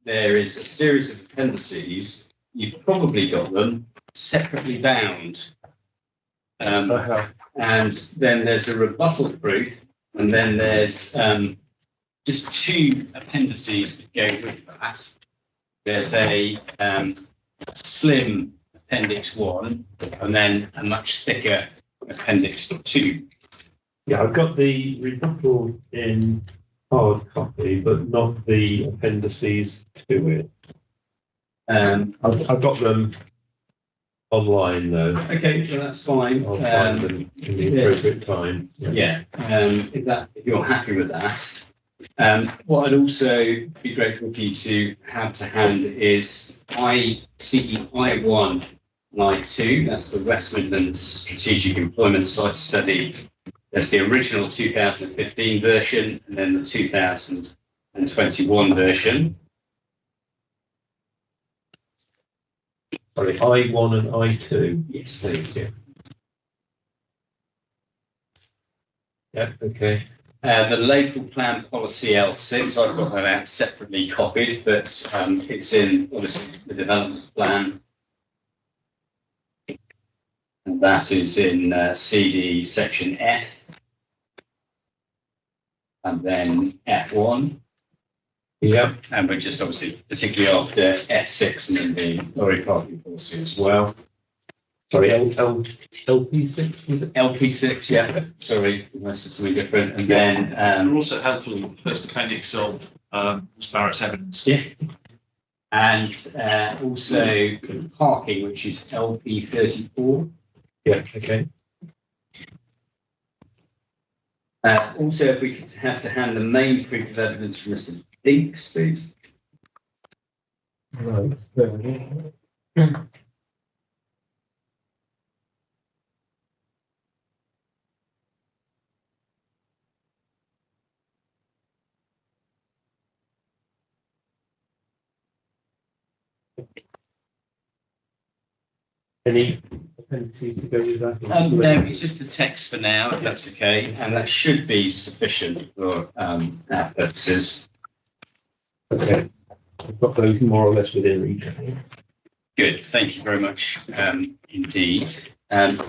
there is a series of appendices. You've probably got them separately bound. And then there's a rebuttal proof, and then there's just two appendices that go with that. There's a slim Appendix 1, and then a much thicker Appendix 2. Yeah, I've got the rebuttal in hard copy, but not the appendices to it. I've got them online though. Okay, well that's fine. I'll find them in the appropriate time. Yeah, if you're happy with that. What I'd also be grateful for you to have to hand is I1 and I2. That's the West Midlands Strategic Employment Site Study. There's the original 2015 version and then the 2021 version. Sorry, I1 and I2. Yes, please. Yeah, okay. The local plan policy L6, I've got that out separately copied, but it's in obviously the development plan. And that is in CD section F. And then F1. Yeah. And we're just obviously particularly after F6 and then the lorry parking policy as well. Sorry, LP6 was it? LP6, yeah. Sorry, that's something different. And then We're also helpful in the first appendix of Barrett's evidence. yeah. And also parking, which is LP34. Yeah, okay. Also, if we could have to hand the main proof of evidence from Mr. Dinks, please. Right. Any appendices to go with that? No, it's just the text for now, if that's okay, and that should be sufficient for our purposes. Okay, I've got those more or less within reach. Good, thank you very much indeed.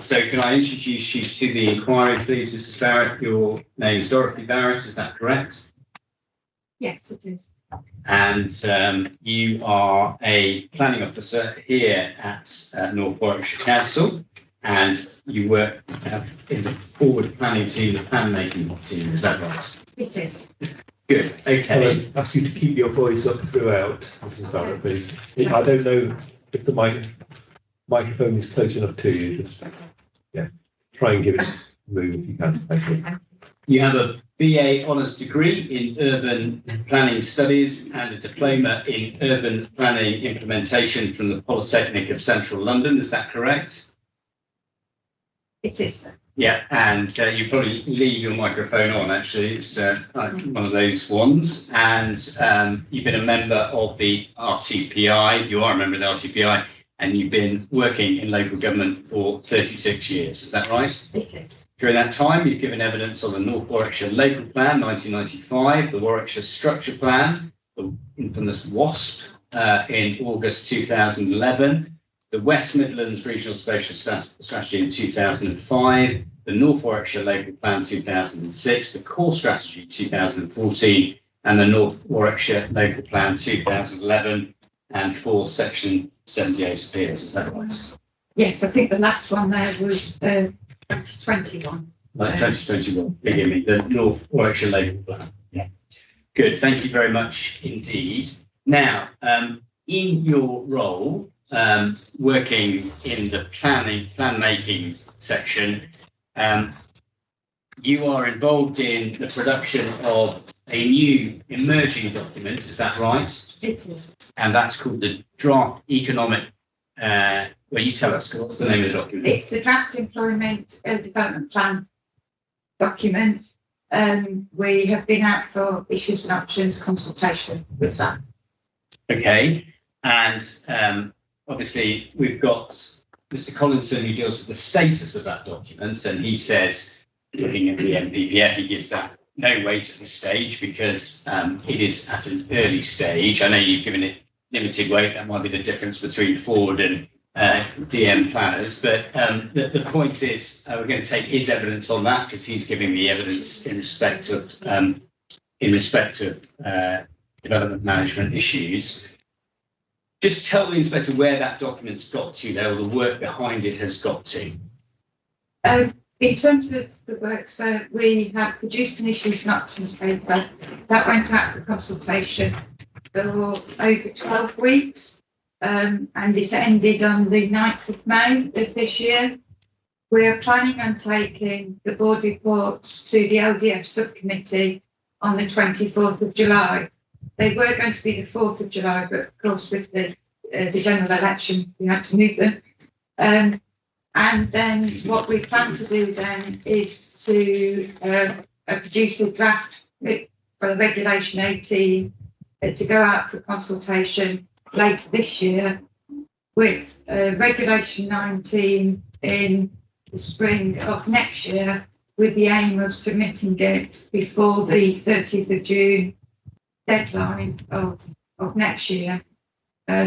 So can I introduce you to the inquiry, please, Mrs. Barrett? Your name is Dorothy Barrett, is that correct? Yes, it is. And you are a planning officer here at North Warwickshire Council, and you work in the forward planning team, the plan making team, is that right? It is. Good, okay. I'll ask you to keep your voice up throughout, Mrs. Barrett, please. I don't know if the microphone is close enough to you. Just try and give it a move if you can. Thank you. You have a BA Honours degree in Urban Planning Studies and a diploma in Urban Planning Implementation from the Polytechnic of Central London, is that correct? It is, sir. Yeah, and you probably leave your microphone on, actually. It's one of those ones. And you've been a member of the RTPI. You are a member of the RTPI, and you've been working in local government for 36 years. Is that right? It is. During that time, you've given evidence on the North Warwickshire Local Plan, 1995, the Warwickshire Structure Plan, the infamous WASP, in August 2011, the West Midlands Regional Spatial Strategy in 2005, the North Warwickshire Local Plan 2006, the Core Strategy 2014, and the North Warwickshire Local Plan 2011, and 4 Section 78 appeals. Is that right? Yes, I think the last one there was 2021. 2021, forgive me, the North Warwickshire Local Plan. Yeah. Good, thank you very much indeed. Now, in your role, working in the plan making section, you are involved in the production of a new emerging document, is that right? It is. And that's called the Draft Economic, well, you tell us, what's the name of the document? It's the Draft Employment Development Plan document. We have been out for issues and options consultation with that. Okay, and obviously we've got Mr. Collinson who deals with the status of that document, and he says, looking at the MPPF, he gives that no weight at this stage because it is at an early stage. I know you've given it limited weight. That might be the difference between Ford and DM planners. But the point is, we're going to take his evidence on that because he's giving me evidence in respect of development management issues. Just tell the inspector where that document's got to, there, or the work behind it has got to. In terms of the work, so we have produced an issues and options paper that went out for consultation for over 12 weeks, and it ended on the 9th of May of this year. We are planning on taking the board reports to the LDF subcommittee on the 24th of July. They were going to be the 4th of July, but of course with the general election, we had to move them. And then what we plan to do then is to produce a draft for Regulation 18 to go out for consultation later this year, with Regulation 19 in the spring of next year, with the aim of submitting it before the 30th of June deadline of next year,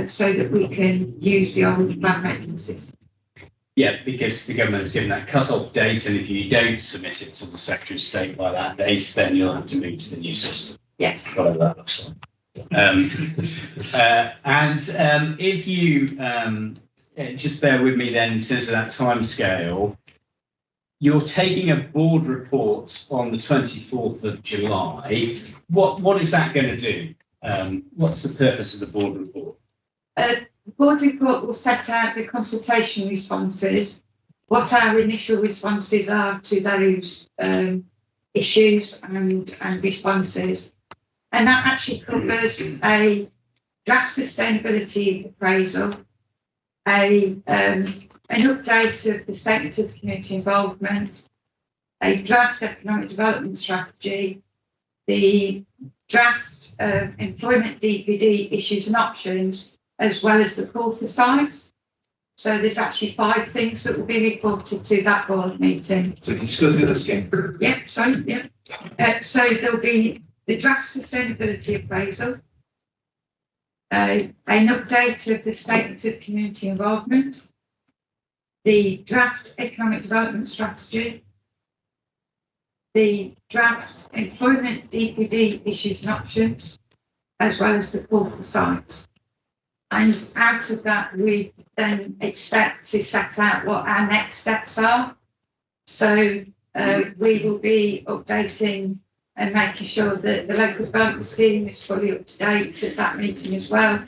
so that we can use the old plan making system. Yeah, because the government has given that cut-off date, and if you don't submit it to the Secretary of State by that date, then you'll have to move to the new system. Yes. Whatever that looks like. If you just bear with me then in terms of that time scale, you're taking a board report on the 24th of July. What is that going to do? What's the purpose of the board report? The board report will set out the consultation responses, what our initial responses are to those issues and responses. And that actually covers a draft sustainability appraisal, an update of the statement of community involvement, a draft economic development strategy, the draft employment DPD issues and options, as well as the call for sites. So there's actually 5 things that will be reported to that board meeting. So can you just go through this again? Yeah, sorry, yeah. So there'll be the draft sustainability appraisal, an update of the statement of community involvement, the draft economic development strategy, the draft employment DPD issues and options, as well as the call for sites. And out of that, we then expect to set out what our next steps are. So we will be updating and making sure that the local development scheme is fully up to date at that meeting as well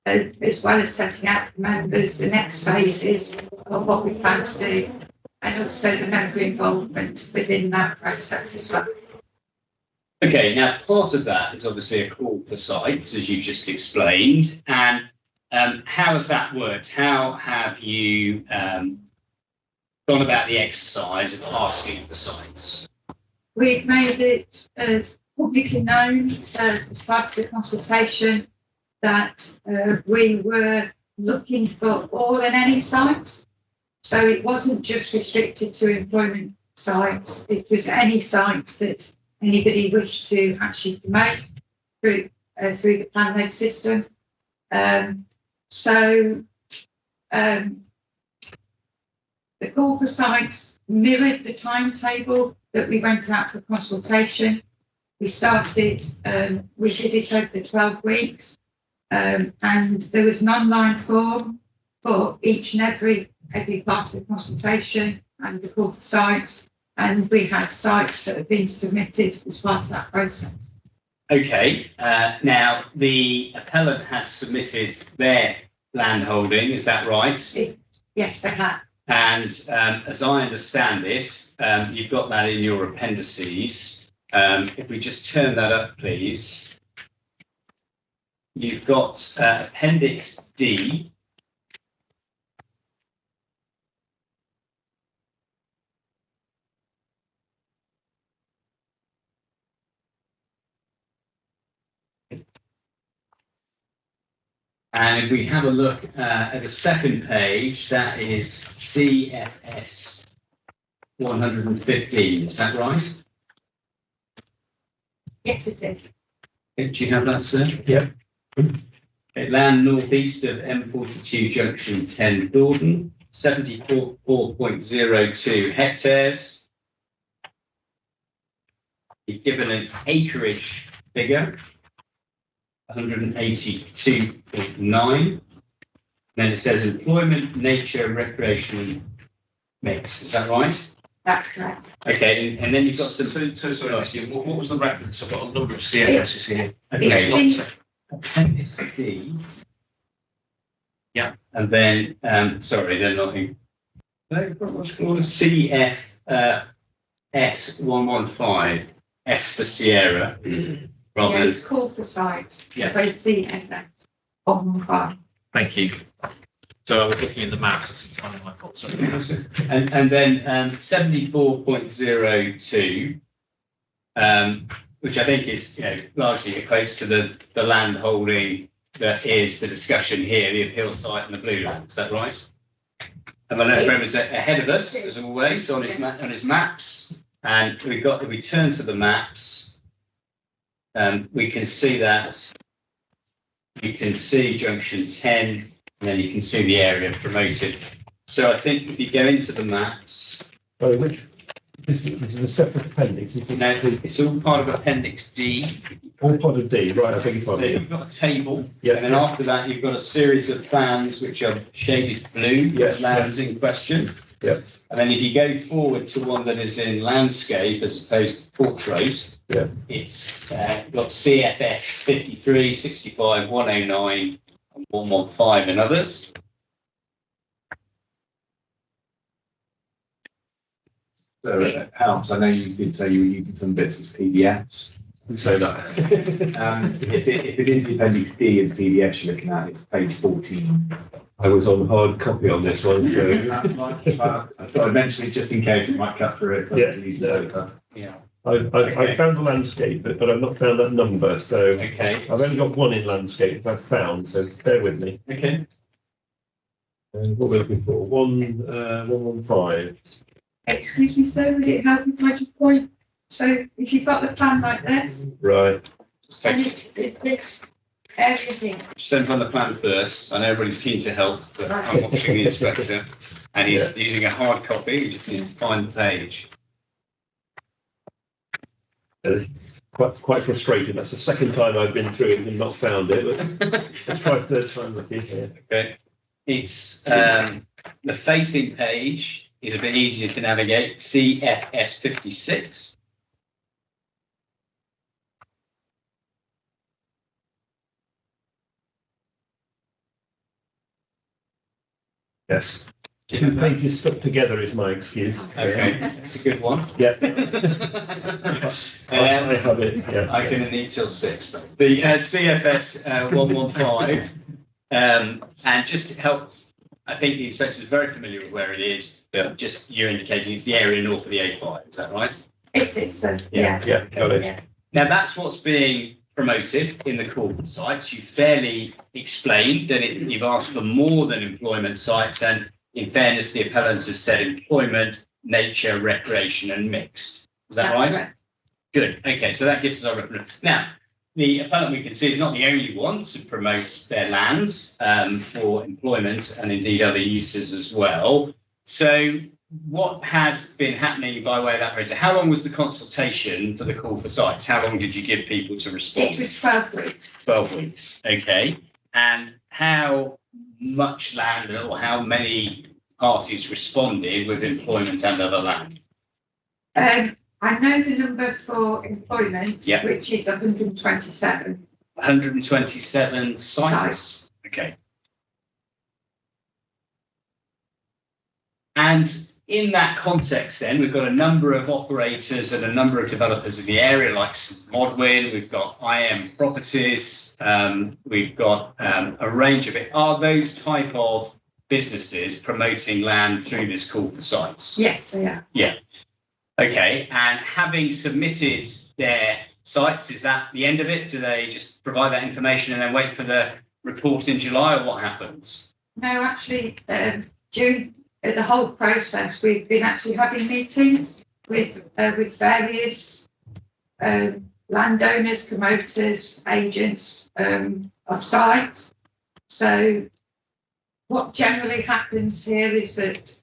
as setting out for members the next phases of what we plan to do, and also the member involvement within that process as well. Okay, now part of that is obviously a call for sites, as you just explained. And how has that worked? How have you gone about the exercise of asking for sites? We've made it publicly known as part of the consultation that we were looking for all and any sites. So it wasn't just restricted to employment sites, it was any site that anybody wished to actually promote through the plan-led system. So the call for sites mirrored the timetable that we went out for consultation. We started, we did it over the 12 weeks, and there was an online form for each and every part of the consultation and the call for sites, and we had sites that have been submitted as part of that process. Okay, now the appellant has submitted their land holding, is that right? Yes, they have. And as I understand it, you've got that in your appendices. If we just turn that up, please. You've got Appendix D. And if we have a look at the second page, that is CFS 115, is that right? Yes, it is. Okay, do you have that, sir? Yep. Okay, land northeast of M42 Junction 10 Dordon, 74.02 hectares. You've given an acreage figure, 182.9. Then it says employment, nature, recreation, and mix. Is that right? That's correct. Okay, and then you've got some. So sorry, Matthew, what was the reference? I've got a number of CFSs here. Okay, It's appendix D. Yeah. And then, sorry, they're not in. What's called a CF S115, S for Sierra, rather Yeah, than. it's called for sites. Yeah. So CFS on file. Thank you. So I was looking in the maps, it's entirely my fault, sorry. And then 74.02, which I think is, largely equates to the land holding that is the discussion here, the appeal site and the blue land. Is that right? And I know Bremer's ahead of us, as always, on his maps. And if we turn to the maps, we can see that. You can see Junction 10, and then you can see the area promoted. So I think if you go into the maps, This is a separate appendix. Is this it's all part of Appendix D. all part of D? Right, I beg your So pardon. you've got a table, Yeah. and then after that you've got a series of plans which are shaded blue, Yeah. lands in question. Yeah. And then if you go forward to one that is in landscape as opposed to portrait, Yeah. it's got CFS 53, 65, 109, and 115 and others. So it helps. I know you did say you were using some bits as PDFs. So that. If it is the appendix D in PDF you're looking at, it's page 14. I was on hard copy on this one. So. I thought I'd mention it just in case it might cut through it. Yeah. Yeah. I found the landscape, but I've not found that number. So Okay. I've only got one in landscape that I've found. So bear with me. Okay. What we're looking for? 115. Excuse me, sir, would it help if I just point? So if you've got the plan like this, Right. Just and takes, it's this area here. sends on the plan first. I know everybody's keen to help, but I'm watching the inspector, and he's using a hard copy. He just needs to find the page. Quite frustrating. That's the second time I've been through it and not found it. But let's try a third time looking here. Okay. It's the facing page is a bit easier to navigate. CFS 56. Yes. Two pages stuck together is my excuse. Okay, that's a good one. Yeah. I have it. Yeah. I'm going to need till 6. The CFS 115, and just to help, I think the inspector is very familiar with where it is. Yeah. Just you're indicating it's the area north of the A5. Is that right? It is, sir. Yeah. Yeah. Got it. Yeah. Now that's what's being promoted in the corporate sites. You fairly explained that you've asked for more than employment sites, and in fairness, the appellant has said employment, nature, recreation, and mixed. Is that right? Correct. Good. Okay, so that gives us our reference. Now, the appellant we can see is not the only one to promote their lands for employment and indeed other uses as well. So what has been happening by way of that process? How long was the consultation for the call for sites? How long did you give people to respond? It was 12 weeks. 12 weeks. Okay. And how much land or how many parties responded with employment and other land? I know the number for employment, Yeah. which is 127. 127 sites. Okay. And in that context, then, we've got a number of operators and a number of developers in the area, like Modwin, we've got IM Properties, we've got a range of it. Are those type of businesses promoting land through this call for sites? Yes, they are. Yeah. Okay. And having submitted their sites, is that the end of it? Do they just provide that information and then wait for the report in July, or what happens? No, actually, during the whole process, we've been actually having meetings with various landowners, promoters, agents of sites. So what generally happens here is that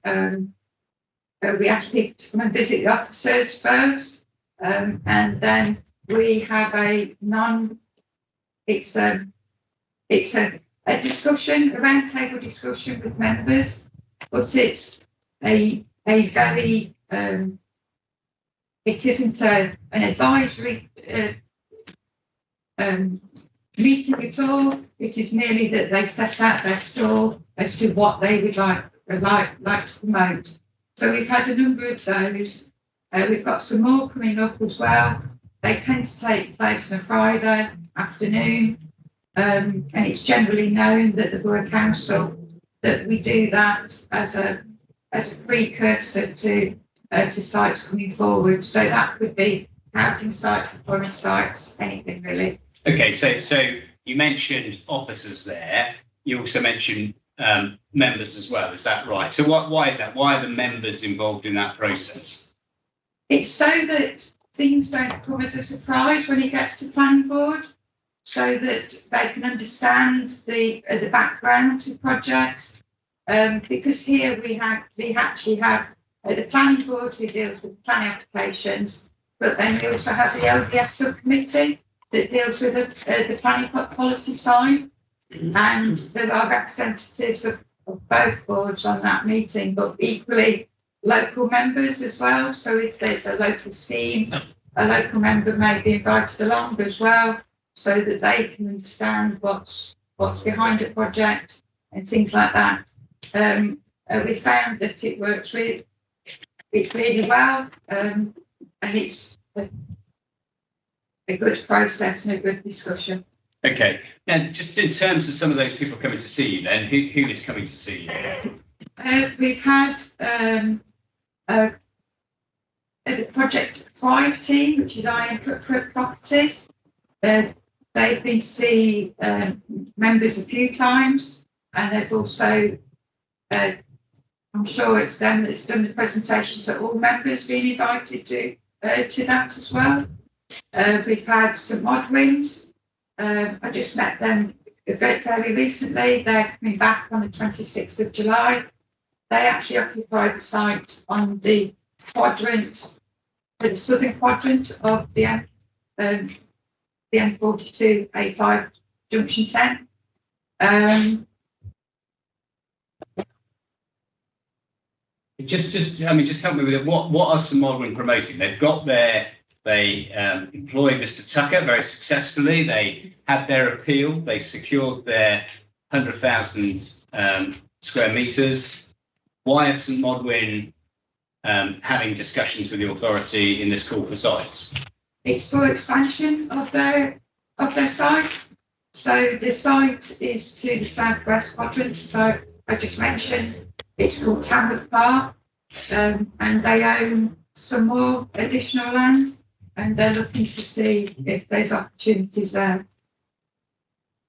we ask people to come and visit the officers first, and then we have it's a discussion, a roundtable discussion with members, but it's a very it isn't an advisory meeting at all. It is merely that they set out their stall as to what they would like to promote. So we've had a number of those. We've got some more coming up as well. They tend to take place on a Friday afternoon, and it's generally known that the Borough Council that we do that as a precursor to sites coming forward. So that could be housing sites, employment sites, anything really. Okay, so you mentioned officers there. You also mentioned members as well. Is that right? So why is that? Why are the members involved in that process? It's so that things don't come as a surprise when it gets to planning board, so that they can understand the background to projects. Because here we actually have the planning board who deals with planning applications, but then we also have the LDF subcommittee that deals with the planning policy side, and there are representatives of both boards on that meeting, but equally local members as well. So if there's a local scheme, a local member may be invited along as well, so that they can understand what's behind a project and things like that. We found that it works really well, and it's a good process and a good discussion. Okay, and just in terms of some of those people coming to see you, then who is coming to see you? We've had the Project Thrive team, which is Iron Properties. They've been to see members a few times, and they've also, I'm sure it's them that's done the presentation to all members, being invited to that as well. We've had some Modwins. I just met them very recently. They're coming back on the 26th of July. They actually occupy the site on the quadrant, the southern quadrant of the M42 A5 Junction 10. Just help me with it. What are St Modwin promoting? They employed Mr. Tucker very successfully. They had their appeal. They secured their 100,000 square metres. Why are St Modwin having discussions with the authority in this call for sites? It's for expansion of their site. So the site is to the southwest quadrant. So I just mentioned it's called Tamworth Park, and they own some more additional land, and they're looking to see if there's opportunities there.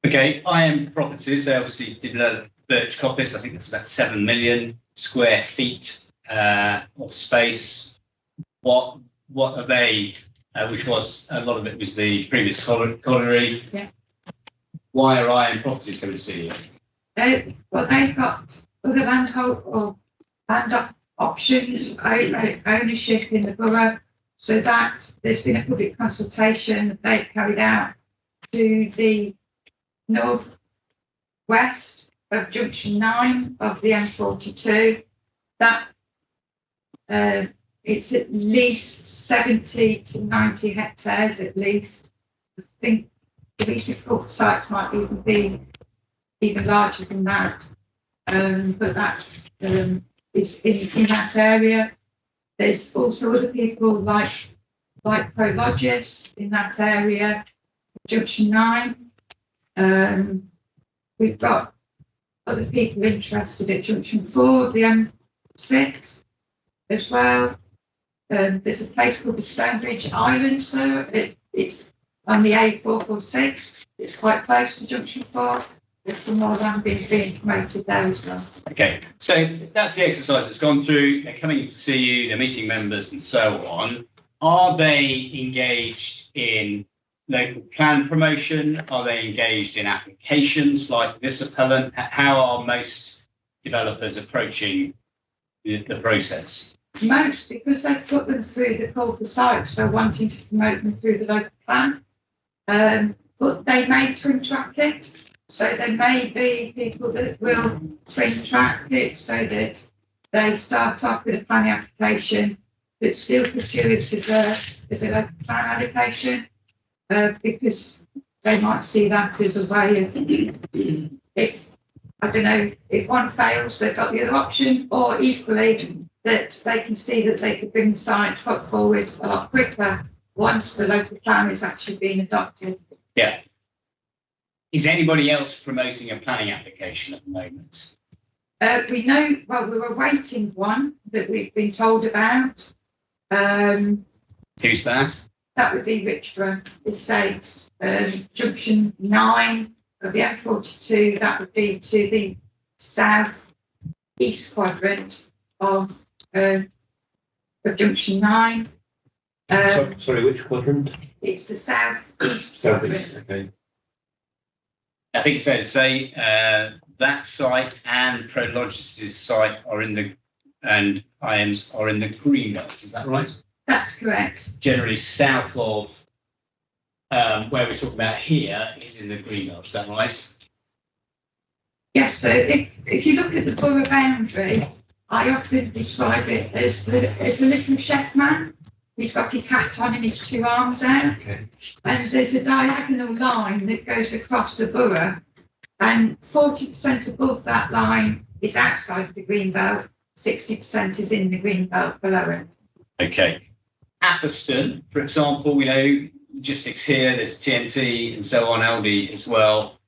Okay, IM Properties, they obviously developed Birch Coppice. I think it's about 7 million square feet of space. What are they? Which was a lot of it was the previous colliery. Yeah. Why are IM Properties coming to see you? Well, they've got other land options, ownership in the borough, so that there's been a public consultation that they've carried out to the north west of Junction 9 of the M42. That it's at least 70 to 90 hectares at least. I think the recent call for sites might even be even larger than that. But that is in that area. There's also other people like Prologis in that area, Junction 9. We've got other people interested at Junction 4, the M6 as well. There's a place called the Stonebridge Island, so it's on the A446. It's quite close to Junction 4. There's some more land being promoted there as well. Okay, so that's the exercise that's gone through. They're coming to see you, they're meeting members and so on. are they engaged in local plan promotion? Are they engaged in applications like this appellant? How are most developers approaching the process? Most, because they've put them through the call for sites, so wanting to promote them through the local plan. But they may twin track it, so there may be people that will twin track it so that they start off with a planning application, but still pursue it as a local plan allocation, because they might see that as a way of, if one fails, they've got the other option, or equally that they can see that they could bring the site forward a lot quicker once the local plan is actually being adopted. Yeah. Is anybody else promoting a planning application at the moment? We know, well, we're awaiting one that we've been told about. Who's that? That would be Richborough Estates, Junction 9 of the M42. That would be to the south east quadrant of Junction 9. Sorry, which quadrant? It's the south east Southeast, quadrant. okay. I think it's fair to say that site and Prologis' site are in the, and IM's are in the green belt. Is that right? That's correct. Generally south of where we're talking about here is in the green belt. Is that right? Yes, so if you look at the borough boundary, I often describe it as the little chef man. He's got his hat on and his two arms out. Okay. And there's a diagonal line that goes across the borough. And 40% above that line is outside of the green belt, 60% is in the green belt below it. Okay. Atherstone, for example, we know logistics here, there's TNT and so on, Aldi as well.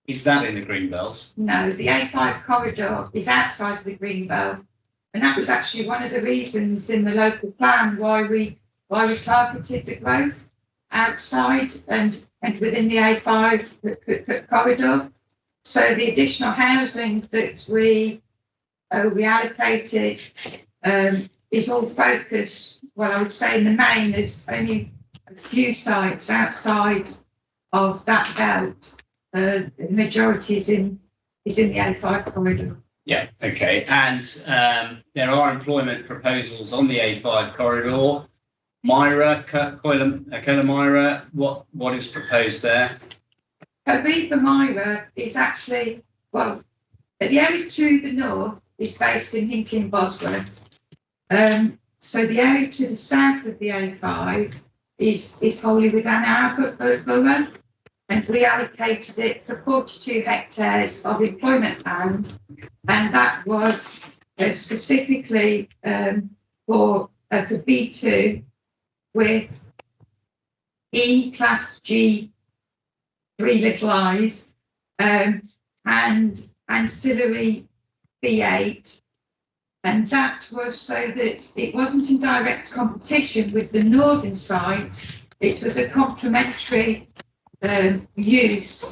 Is that in the green belt? No, the A5 corridor is outside of the green belt. And that was actually one of the reasons in the local plan why we targeted the growth outside and within the A5 corridor. So the additional housing that we allocated is all focused, well, I would say in the main, there's only a few sites outside of that belt. The majority is in the A5 corridor. Yeah, okay. And there are employment proposals on the A5 corridor. Myra, Myra, what is proposed there? Aviva Myra is actually, well, the area to the north is based in Hinckley Bosworth. So the area to the south of the A5 is wholly within our borough, and we allocated it for 42 hectares of employment land, and that was specifically for B2 with E class G, 3 little I's, and ancillary B8. And that was so that it wasn't in direct competition with the northern site. It was a complementary use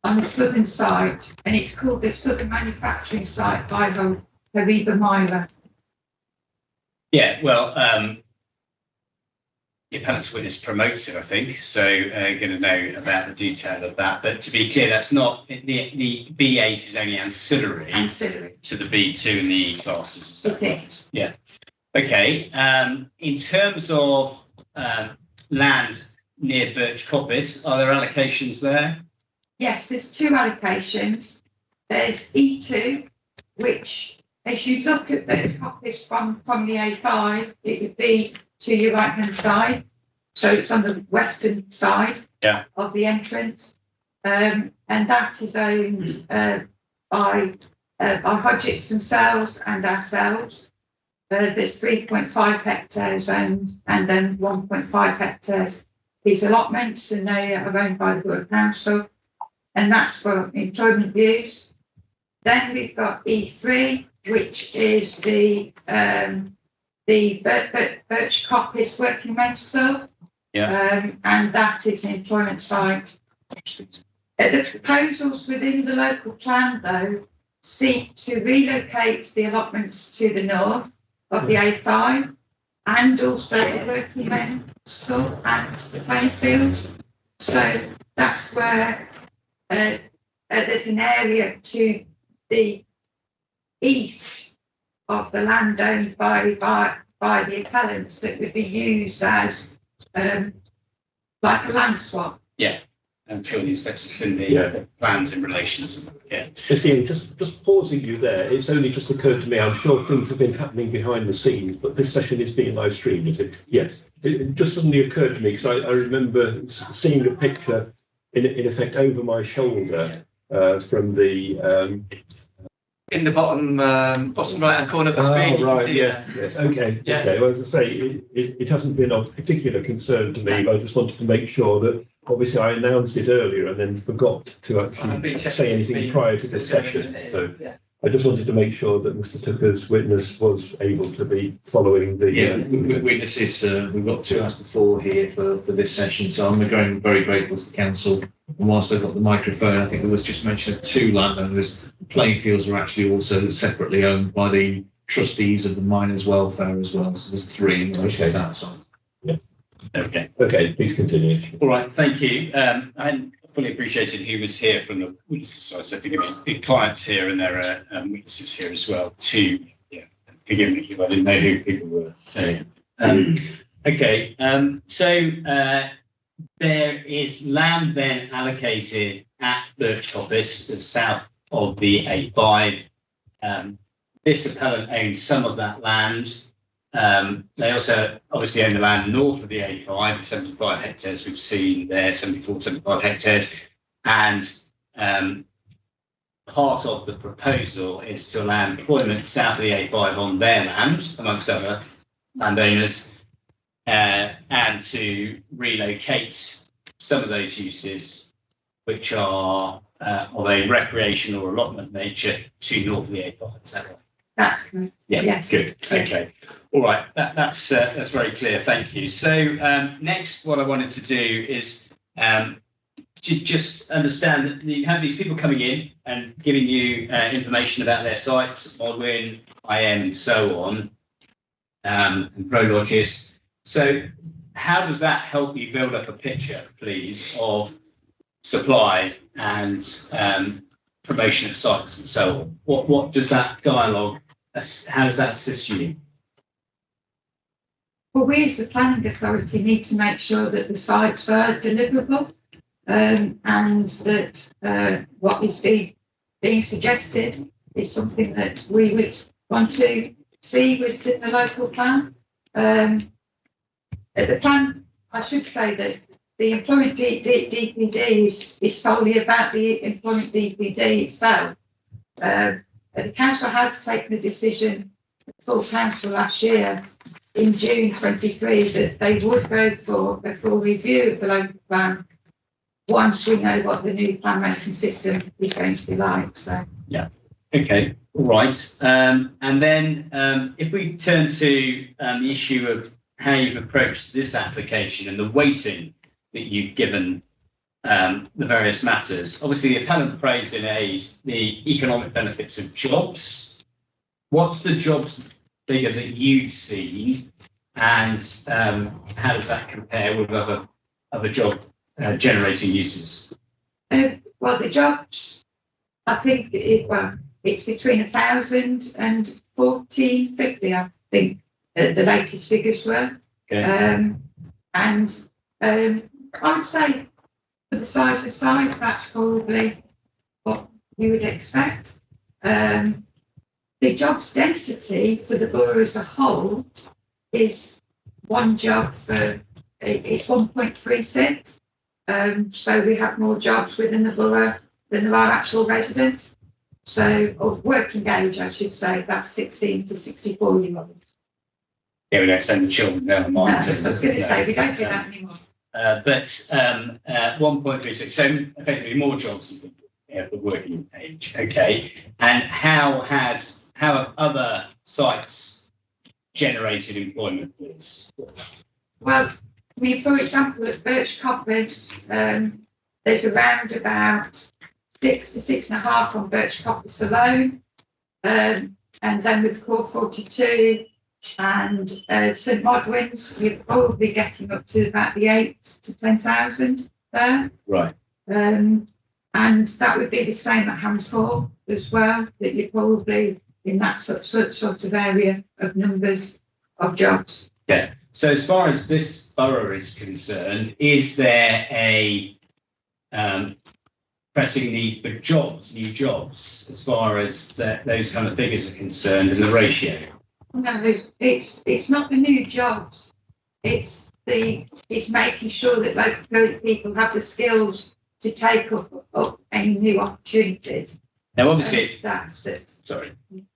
on the southern site, and it's called the Southern Manufacturing Site by Aviva Myra. Yeah, well, the appellant's witness promotes it, I think, so going to know about the detail of that. But to be clear, that's not, the B8 is only ancillary to the B2 and the E classes. Is that It right? is. Yeah. Okay. In terms of land near Birch Coppice, are there allocations there? Yes, there's 2 allocations. There's E2, which, as you look at Birch Coppice from the A5, it would be to your right hand side, so it's on the western side of the entrance, and that is owned by Hodgetts themselves and ourselves. There's 3.5 hectares owned, and then 1.5 hectares is allotments, and they are owned by the Borough Council, and that's for employment use. Then we've got E3, which is the Birch Coppice Working Men's Club, and that is an employment site. The proposals within the local plan, though, seek to relocate the allotments to the north of the A5, and also the working men's club and the playing field. So that's where there's an area to the east of the land owned by the appellants that would be used as like a land swap. Yeah, I'm sure the inspector's seen the Yeah. plans in relation to that. Yeah. Justine, just pausing you there, it's only just occurred to me, I'm sure things have been happening behind the scenes, but this session is being live streamed, is it? Yes. It just suddenly occurred to me, because I remember seeing a picture in effect over my shoulder from the... In the bottom right hand corner of the screen. You can right, see yes, yes, okay, Yeah. okay. Well, as I say, it hasn't been of particular concern to me, but I just wanted to make sure that, obviously I announced it earlier and then forgot to I've been actually checking say anything the prior to this system, session, it is, so yeah. I just wanted to make sure that Mr Tucker's witness was able to be following the... Witnesses, we've got 2 out of 4 here for this session, so I'm again very grateful to the council. And whilst I've got the microphone, I think there was just mention of 2 landowners. The playing fields are actually also separately owned by the trustees of the miners' welfare as well, so there's 3 in relation to that side. Okay. Okay, please continue. All right. Thank you. I fully appreciated who was here from the witnesses side. So forgive me. Big clients here, and there are witnesses here as well. Too. Yeah. Forgive me if I didn't know who people were. Okay. So there is land then allocated at Birch Coppice, the south of the A5. This appellant owns some of that land. They also obviously own the land north of the A5, the 75 hectares we've seen there, 75 hectares. And part of the proposal is to allow employment south of the A5 on their land, amongst other landowners, and to relocate some of those uses, which are of a recreational or allotment nature, to north of the A5. Is that right? That's correct. Yeah, Yes. good. Okay. All right. That's very clear. Thank you. So next, what I wanted to do is to just understand that you have these people coming in and giving you information about their sites, Modwin, IM, and so on, and ProLodges. So how does that help you build up a picture, please, of supply and promotion of sites and so on? What does that dialogue, how does that assist you? Well, we as the planning authority need to make sure that the sites are deliverable, and that what is being suggested is something that we would want to see within the local plan. The plan, I should say that the employment DPD is solely about the employment DPD itself. The council has taken a decision, full council last year, in June 23, that they would go for a full review of the local plan once we know what the new plan making system is going to be like. So yeah, okay, all right. And then if we turn to the issue of how you've approached this application and the weighting that you've given the various matters. Obviously, the appellant praised in A the economic benefits of jobs. What's the jobs figure that you've seen, and how does that compare with other job generating uses? Well, the jobs, I think it's between 1,000 and 1,450, I think the latest figures were. Okay. And I would say for the size of site, that's probably what you would expect. The jobs density for the borough as a whole is one job for, it's 1.36. So we have more jobs within the borough than there are actual residents. So, of working age, I should say, that's 16 to 64-year-olds. Yeah, we don't send the children down the mine. I was going to say, we don't do that anymore. But 1.36, so effectively more jobs for working age. Okay. And how have other sites generated employment for this? Well, I mean, for example, at Birch Coppice, there's around about 6 to 6.5 on Birch Coppice alone. And then with Core 42, And St Modwin's, you're probably getting up to about the 8 to 10,000 there. Right. And that would be the same at Hams Hall as well, that you're probably in that sort of area of numbers of jobs. Yeah. So as far as this borough is concerned, is there a pressing need for jobs, new jobs, as far as those kind of figures are concerned in the ratio? No, it's not the new jobs. It's making sure that local people have the skills to take up any new opportunities. Now, obviously, That's it. sorry.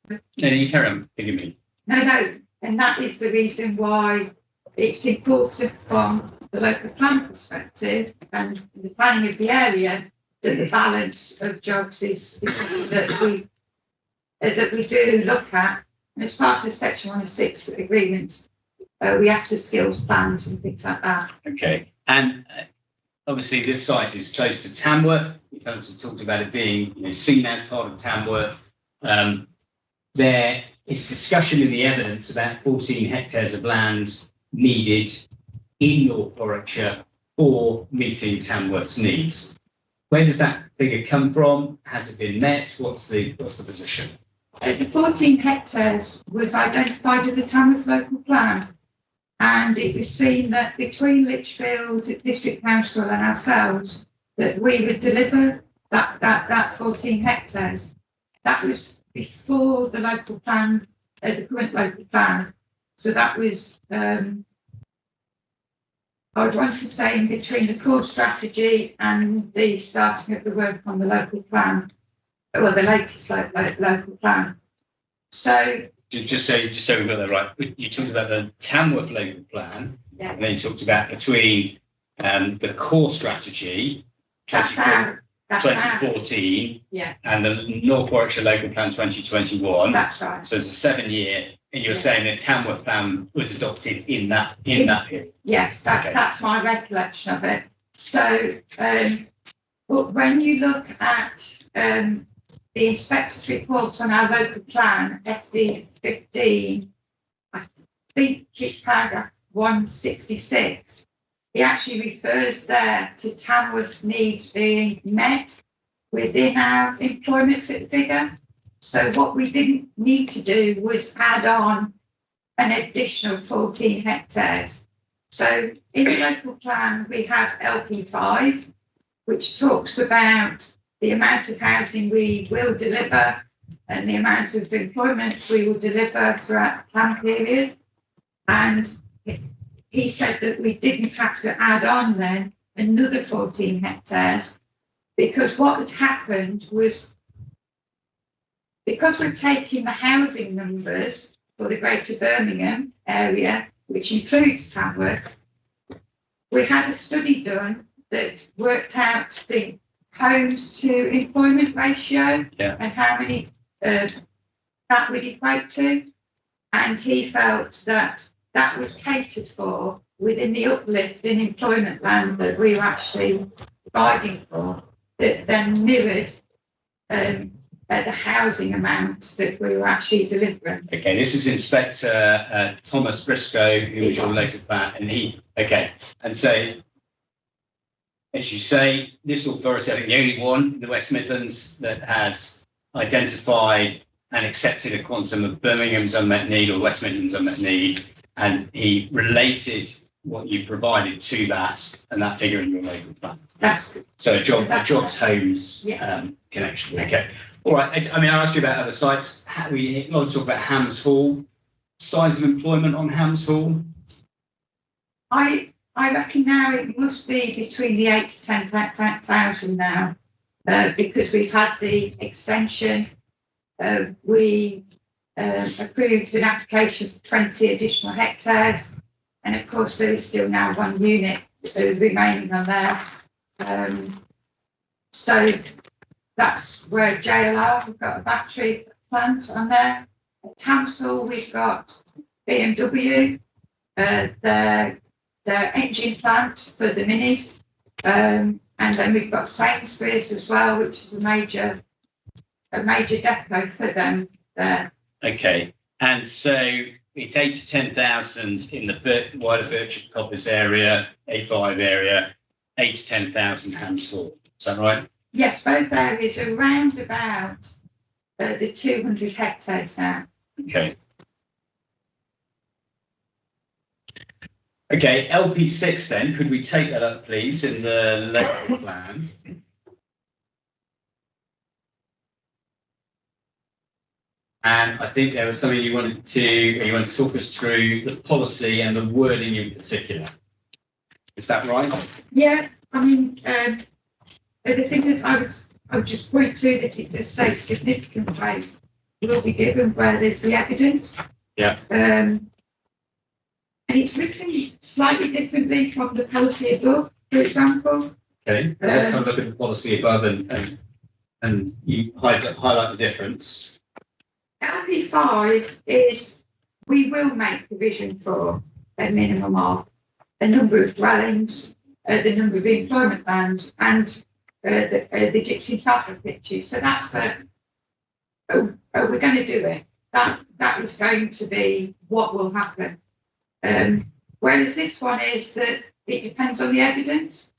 No, you carry on. Forgive me. No, and that is the reason why it's important from the local plan perspective and the planning of the area that the balance of jobs is something that we do look at. And as part of Section 106 agreements, we ask for skills plans and things like that. Okay. And obviously, this site is close to Tamworth. You kind of talked about it being seen as part of Tamworth. There is discussion in the evidence about 14 hectares of land needed in North Warwickshire for meeting Tamworth's needs. Where does that figure come from? Has it been met? What's the position? The 14 hectares was identified in the Tamworth local plan, and it was seen that between Lichfield District Council and ourselves that we would deliver that 14 hectares. That was before the local plan, the current local plan. So that was, I would want to say, in between the core strategy and the starting of the work on the local plan, or the latest local plan. So just so we've got that right, you talked about the Tamworth local plan, yeah, and then you talked about between the core strategy, that's 2014, yeah, and the North Warwickshire local plan 2021. that's right. So it's a 7-year, and you're saying the Tamworth plan was adopted in that period. Yes, that's my recollection of it. So, but when you look at the inspector's report on our local plan, FD 15, I think it's paragraph 166. He actually refers there to Tamworth's needs being met within our employment figure. So what we didn't need to do was add on an additional 14 hectares. So in the local plan, we have LP5, which talks about the amount of housing we will deliver and the amount of employment we will deliver throughout the plan period. And he said that we didn't have to add on then another 14 hectares, because what had happened was, because we're taking the housing numbers for the Greater Birmingham area, which includes Tamworth, we had a study done that worked out the homes to employment ratio and how many that would equate to. And he felt that that was catered for within the uplift in employment land that we were actually providing for, that then mirrored the housing amount that we were actually delivering. Okay, this is Inspector Thomas Briscoe, who is your local plan, and and so, as you say, this authority, I think the only one in the West Midlands that has identified and accepted a quantum of Birmingham's unmet need or West Midlands unmet need, and he related what you provided to that and that figure in your local plan. That's good. So a jobs homes connection. Okay. All right. I mean, I'll ask you about other sites. We want to talk about Hams Hall. Size of employment on Hams Hall? I reckon now it must be between the 8 to 10,000 now, because we've had the extension. We approved an application for 20 additional hectares, and of course there is still now one unit remaining on there. So that's where JLR, we've got a battery plant on there. At Tamsall, we've got BMW, their engine plant for the minis, and then we've got Sainsbury's as well, which is a major depot for them there. Okay, and so it's 8 to 10,000 in the wider Birchip Coppice area, A5 area, 8 to 10,000 Hamshall. Is that right? Yes, both areas are around about the 200 hectares now. Okay. Okay, LP6 then, could we take that up, please, in the local plan? And I think there was something you wanted to talk us through the policy and the wording in particular. Is that right? Yeah, I mean, the thing that I would just point to that it does say significant weight will be given where there's the evidence. Yeah. And it's written slightly differently from the policy above, for example. Okay, let's have a look at the policy above and you highlight the difference. LP5 is we will make provision for a minimum of a number of dwellings, the number of employment land, and the gypsy traffic pitches. So that's we're going to do it. That is going to be what will happen. Whereas this one is that it depends on the evidence,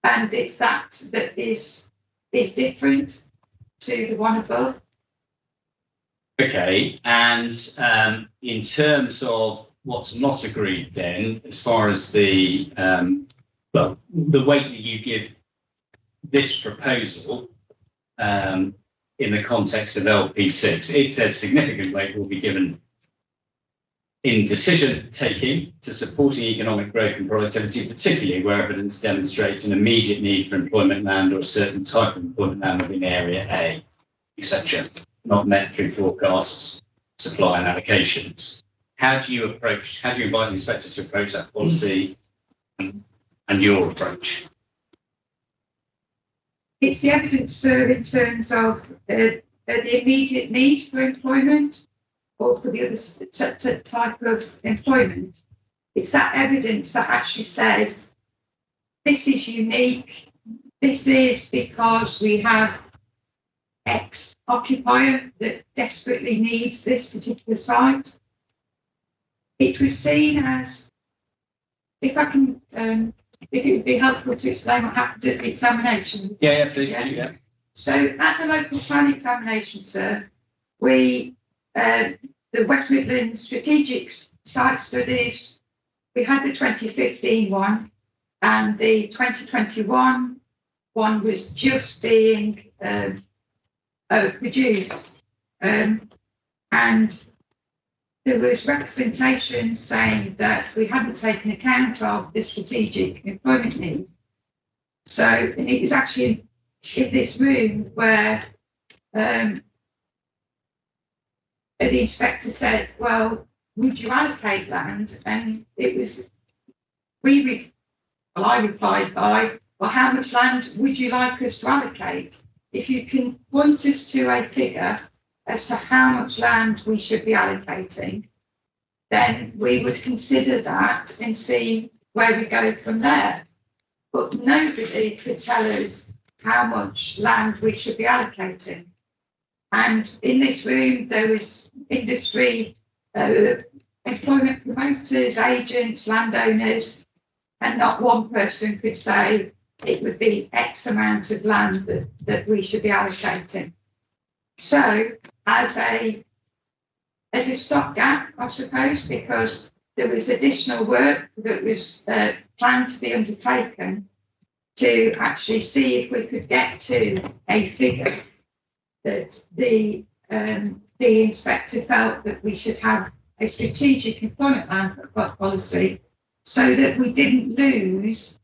and it's that is different to the one above. Okay, and in terms of what's not agreed then, as far as the weight that you give this proposal in the context of LP6, it says significant weight will be given in decision taking to supporting economic growth and productivity, particularly where evidence demonstrates an immediate need for employment land or a certain type of employment land within area A, etc. Not met through forecasts, supply and allocations. How do you invite the inspector to approach that policy and your approach? It's the evidence, sir, in terms of the immediate need for employment or for the other type of employment. It's that evidence that actually says this is unique. This is because we have X occupier that desperately needs this particular site. It was seen as, if it would be helpful to explain what happened at the examination. Yeah, please do, yeah. So at the local plan examination, sir, the West Midlands strategic site studies, we had the 2015 one, and the 2021 one was just being produced, and there was representation saying that we hadn't taken account of the strategic employment needs. So, and it was actually in this room where the inspector said, well, would you allocate land? And it was, I replied by, well, how much land would you like us to allocate? If you can point us to a figure as to how much land we should be allocating, then we would consider that and see where we go from there. But nobody could tell us how much land we should be allocating. And in this room, there was industry, employment promoters, agents, landowners, and not one person could say it would be X amount of land that we should be allocating. So as a stopgap, I suppose, because there was additional work that was planned to be undertaken to actually see if we could get to a figure that the inspector felt that we should have a strategic employment land policy so that we didn't lose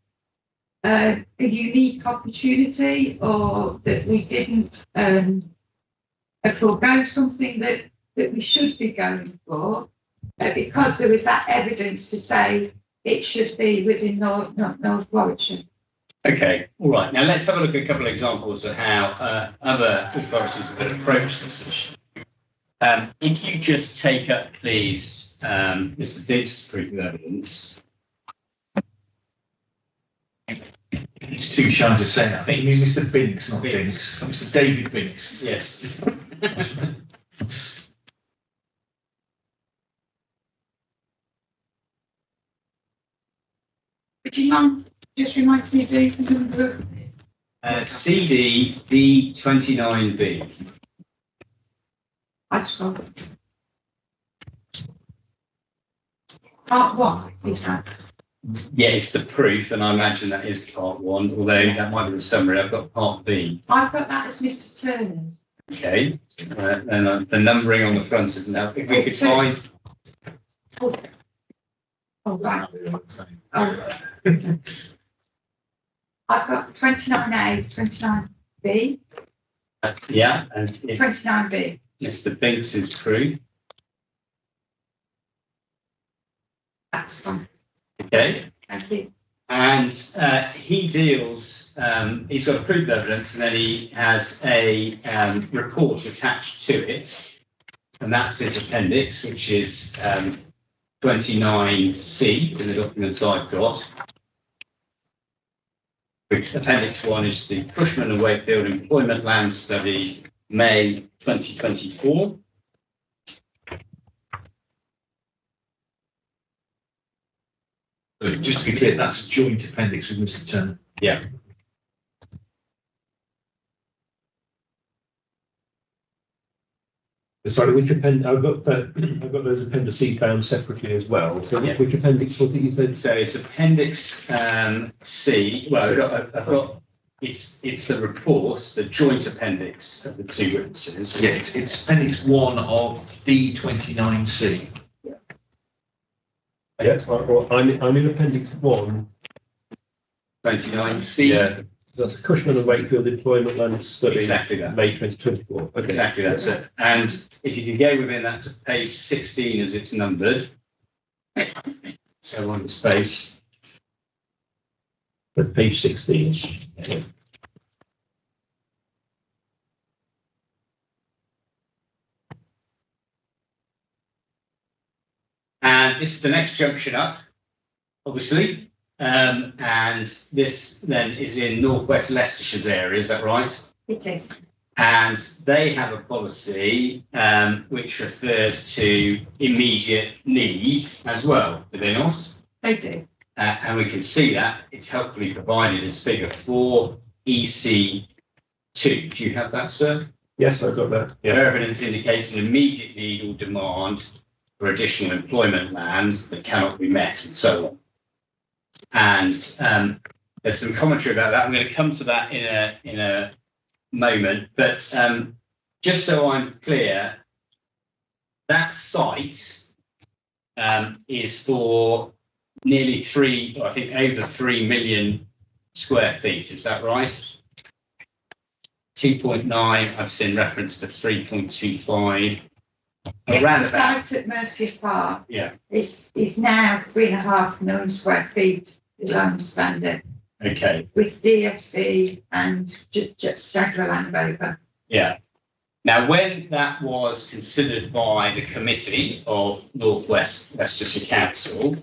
a unique opportunity, or that we didn't forego something that we should be going for, because there was that evidence to say it should be within North Warwickshire. Okay, all right. Now let's have a look at a couple of examples of how other authorities have approached this issue. If you just take up, please, Mr. Dick's proof of evidence. It's too shy to say that. I think you mean Mr. Binks, not Binks. Mr. David Binks. Yes. do you mind just remind me the number? CD D29B. I just got it. Part 1, is that? Yeah, it's the proof, and I imagine that is part 1, although that might be the summary. I've got part B. I've got that as Mr. Turner. Okay, and the numbering on the front isn't that. If we could find. Oh, right. Oh. I've got 29A, 29B, Yeah, and it's 29B. Mr. Binks's proof. That's fine. Okay. Thank you. And he deals, he's got a proof of evidence, and then he has a report attached to it, and that's his appendix, which is 29C in the documents I've got. Appendix 1 is the Cushman and Wakefield Employment Land Study, May 2024. So just to be clear, that's a joint appendix with Mr. Turner. Yeah. Sorry, which append? I've got those appendices found separately as well. So Yeah. which appendix was it you said? So it's Appendix C. Well, I've got it's the report, the joint appendix of the two witnesses. Yeah, it's appendix 1 of D29C. Yeah, well, I'm in appendix 1. 29C. Yeah, that's Cushman and Wakefield Employment Land Study. Exactly that. May 2024. Okay. Exactly, that's it. And if you can go within that to page 16 as it's numbered. So on the space. At page 16. Yeah. And this is the next junction up, obviously. And this then is in northwest Leicestershire's area, is that right? It is. And they have a policy which refers to immediate need as well, do they not? They do. And we can see that it's helpfully provided as figure 4 EC2. Do you have that, sir? Yes, I've got that. Yeah. Where evidence indicates an immediate need or demand for additional employment lands that cannot be met, and so on. And there's some commentary about that. I'm going to come to that in a moment, but just so I'm clear, that site is for nearly over 3 million square feet. Is that right? 2.9. I've seen reference to 3.25. Yes, the site at Mercia Park is now 3.5 million square feet, as I understand it. Okay. With DSV and Jaguar Land Rover. Yeah. Now, when that was considered by the committee of Northwest Leicestershire Council,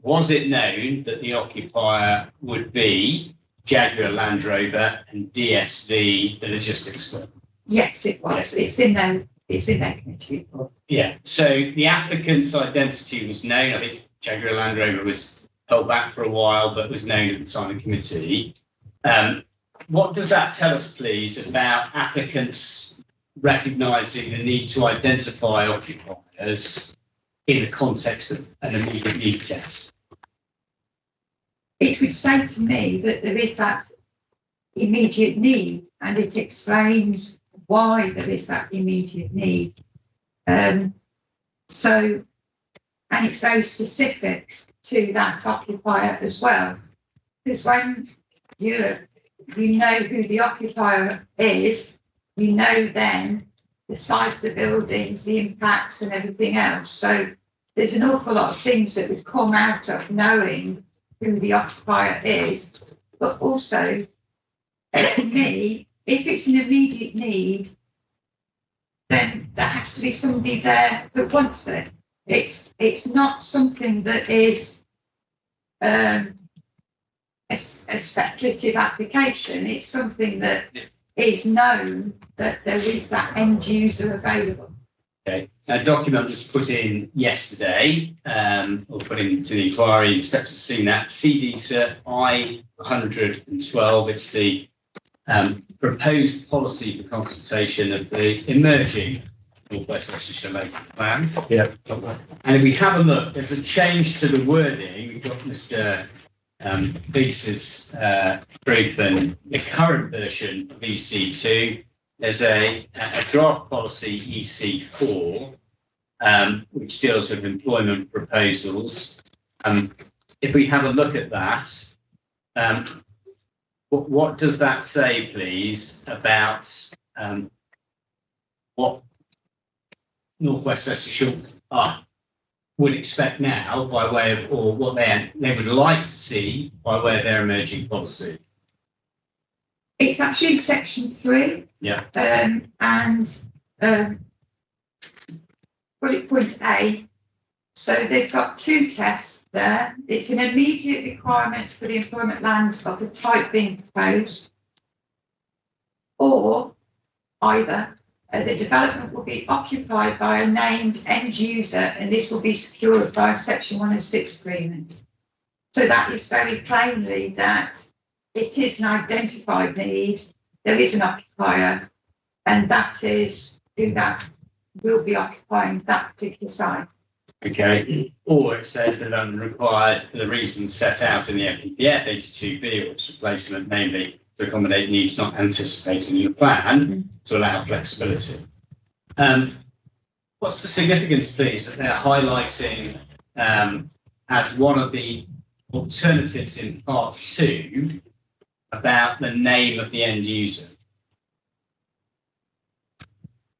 was it known that the occupier would be Jaguar Land Rover and DSV, the logistics firm? Yes, it was. Yeah. It's in their committee report. Yeah. So the applicant's identity was known. I think Jaguar Land Rover was held back for a while, but was known at the time of committee. What does that tell us, please, about applicants recognising the need to identify occupiers in the context of an immediate need test? It would say to me that there is that immediate need, and it explains why there is that immediate need. And it's very specific to that occupier as well, because when you know who the occupier is, you know then the size of the buildings, the impacts and everything else. So there's an awful lot of things that would come out of knowing who the occupier is, but also to me, if it's an immediate need, then there has to be somebody there that wants it. It's not something that is a speculative application. It's something that is known that there is that end user available. Okay, a document was put in yesterday, or put into the inquiry, inspectors have seen that, CDSA I-112, it's the proposed policy for consultation of the emerging North West Leicestershire local plan. Yeah. And if we have a look, there's a change to the wording. We've got Mr. Bease's brief and the current version of EC2. There's a draft policy EC4, which deals with employment proposals. If we have a look at that, what does that say, please, about what North West Leicestershire would expect now by way of, or what they would like to see by way of their emerging policy? It's actually section 3. Yeah. Bullet point A. So they've got 2 tests there. It's an immediate requirement for the employment land of the type being proposed, or either the development will be occupied by a named end user, and this will be secured by a section 106 agreement. So that is very plainly that it is an identified need, there is an occupier, and that is who that will be occupying that particular site. Okay, or it says that required for the reasons set out in the FPPF 82B or its replacement, namely to accommodate needs not anticipated in the plan to allow flexibility. What's the significance, please, that they're highlighting as one of the alternatives in part 2 about the name of the end user?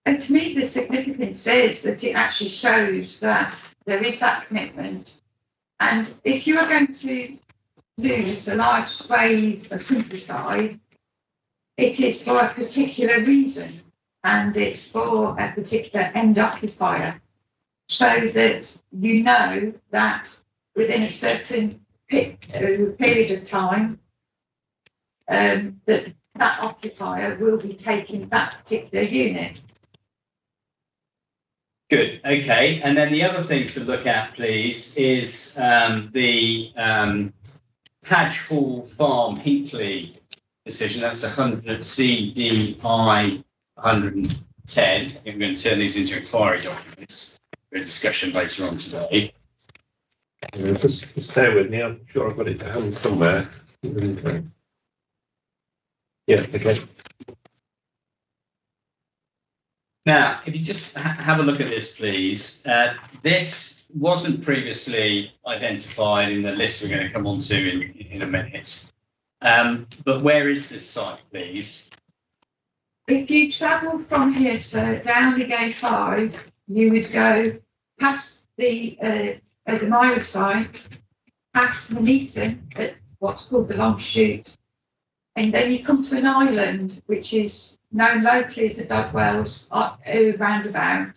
And to me, the significance is that it actually shows that there is that commitment. And if you are going to lose a large swathe of countryside, it is for a particular reason, and it's for a particular end occupier, so that you know that within a certain period of time, that occupier will be taking that particular unit. Good. Okay. And then the other thing to look at, please, is the Hadge Hall Farm Hinkley decision. That's 100 CDI 110. I think we're going to turn these into inquiry documents for a discussion later on today. Just bear with me. I'm sure I've got it down somewhere. Yeah. Okay. Now, if you just have a look at this, please. This wasn't previously identified in the list we're going to come on to in a minute. But where is this site, please? If you travel from here, so down the A5, you would go past the Myra site, past Nuneaton at what's called the Long Chute, and then you come to an island which is known locally as the Dodwells roundabout,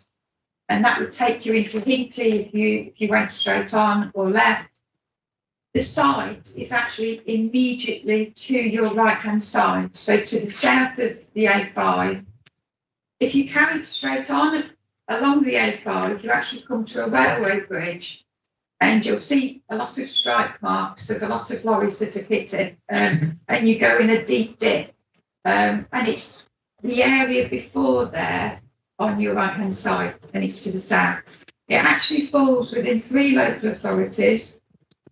and that would take you into Hinkley if you went straight on or left. The site is actually immediately to your right-hand side, so to the south of the A5. If you carry straight on along the A5, you actually come to a railway bridge, and you'll see a lot of strike marks of a lot of lorries that have hit it, and you go in a deep dip, and it's the area before there on your right-hand side, and it's to the south. It actually falls within 3 local authorities,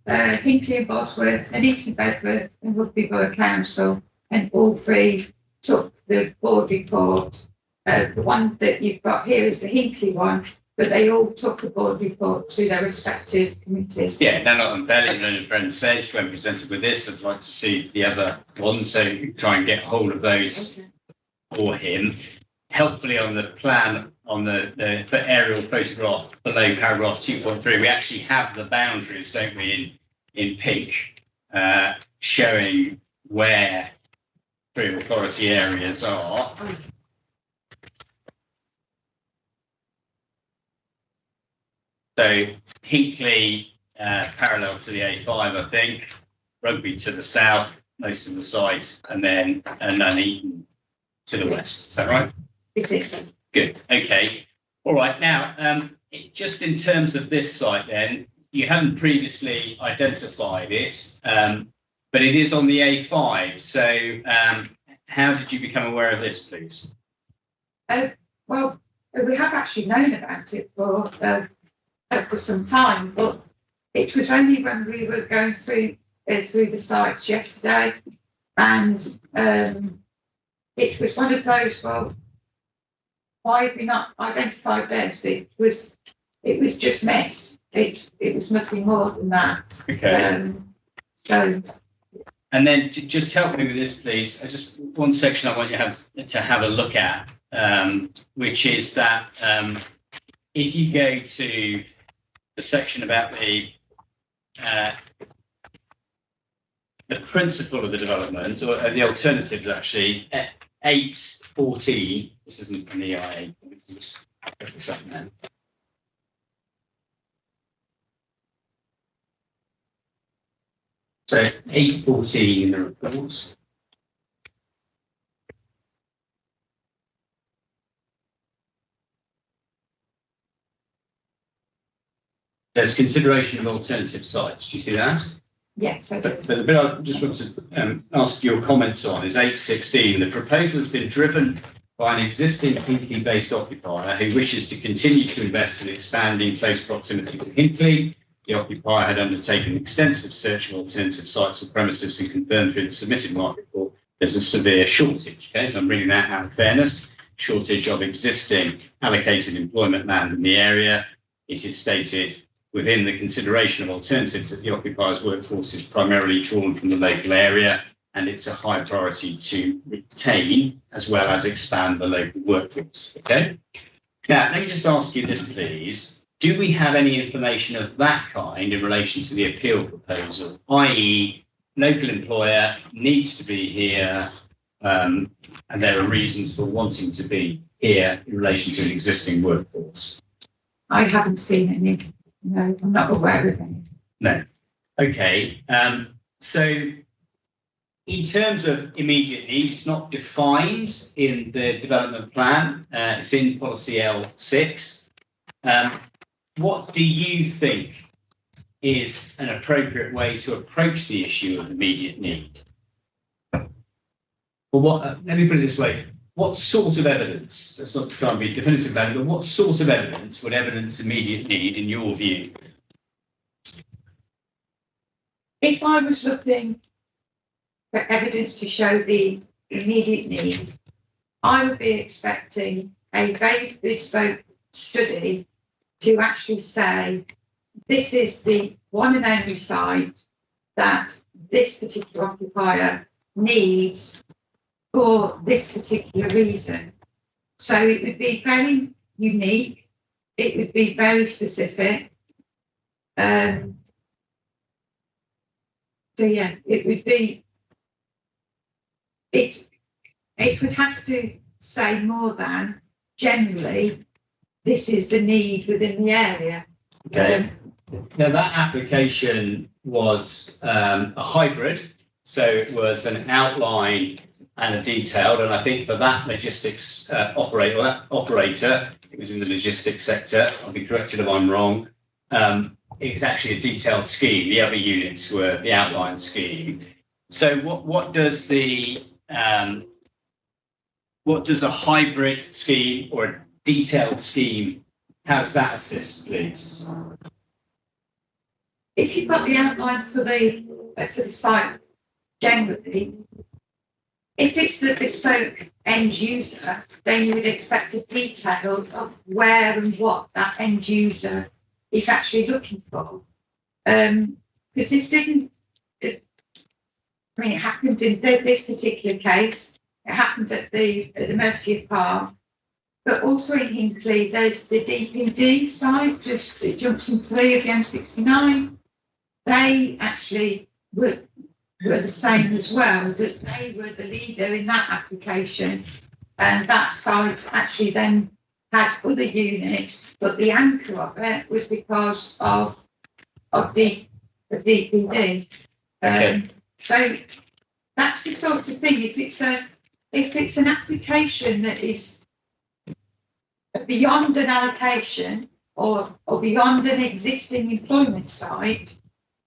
Hinkley and Bosworth, Nuneaton Bedworth and Rugby Borough Council, and all 3 took the board report. The one that you've got here is the Hinkley one, but they all took the board report to their respective committees. Yeah, now I'm fairly learned friend says when presented with this, I'd like to see the other ones, so try and get hold of those for him. Helpfully on the plan, on the aerial photograph below paragraph 2.3, we actually have the boundaries, don't we, in pink, showing where free authority areas are. So Hinkley parallel to the A5, I think, Rugby to the south, most of the site, and then Nuneaton to the west. Is that right? It is. Good. Okay. All right, now, just in terms of this site then, you hadn't previously identified it, but it is on the A5. So how did you become aware of this, please? Well, we have actually known about it for some time, but it was only when we were going through the sites yesterday, and it was one of those. Well, why have we not identified this? It was just missed. It was nothing more than that. Okay. So. And then just help me with this, please. Just one section I want you to have a look at, which is that if you go to the section about the principle of the development, or the alternatives actually, 8.14, this isn't an EIA, just pick this up now. So 8.14 in the reports. There's consideration of alternative sites. Do you see that? Yes. But the bit I just want to ask your comments on is 8.16. The proposal has been driven by an existing Hinckley-based occupier who wishes to continue to invest and expand in close proximity to Hinckley. The occupier had undertaken an extensive search of alternative sites or premises and confirmed through the submitted market report there's a severe shortage. Okay, so I'm bringing that out of fairness. Shortage of existing allocated employment land in the area. It is stated within the consideration of alternatives that the occupier's workforce is primarily drawn from the local area, and it's a high priority to retain as well as expand the local workforce. Okay. Now, let me just ask you this, please. Do we have any information of that kind in relation to the appeal proposal, i.e. local employer needs to be here and there are reasons for wanting to be here in relation to an existing workforce? I haven't seen any. No, I'm not aware of any. No. Okay. So in terms of immediate need, it's not defined in the development plan. It's in policy L6. What do you think is an appropriate way to approach the issue of immediate need? Well, let me put it this way. What sort of evidence, let's not try and be definitive about it, but what sort of evidence would evidence immediate need in your view? If I was looking for evidence to show the immediate need, I would be expecting a very bespoke study to actually say, this is the one and only site that this particular occupier needs for this particular reason. So it would be very unique. It would be very specific. So yeah, it would be, it would have to say more than generally, this is the need within the area. Okay. Now that application was a hybrid, so it was an outline and a detailed, and I think for that logistics operator, it was in the logistics sector. I'll be corrected if I'm wrong. It was actually a detailed scheme. The other units were the outline scheme. So what does a hybrid scheme or a detailed scheme, how does that assist, please? If you've got the outline for the site generally, if it's the bespoke end user, then you would expect a detail of where and what that end user is actually looking for. Because this didn't, it happened in this particular case. It happened at the Mercia Park, but also in Hinckley, there's the DPD site, just at Junction 3 of the M69. They actually were the same as well, that they were the leader in that application, and that site actually then had other units, but the anchor of it was because of DPD. Okay. So that's the sort of thing. If it's an application that is beyond an allocation or beyond an existing employment site,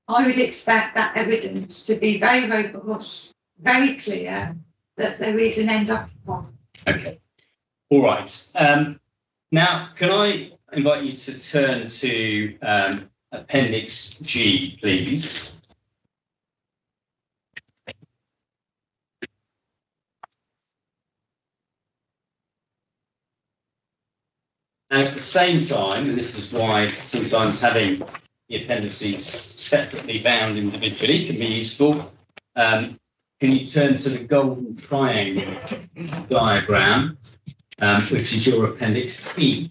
I would expect that evidence to be very robust, very clear that there is an end occupier. Okay. All right. Now, can I invite you to turn to Appendix G, please? And at the same time, and this is why sometimes having the appendices separately bound individually can be useful, can you turn to the golden triangle diagram, which is your Appendix E?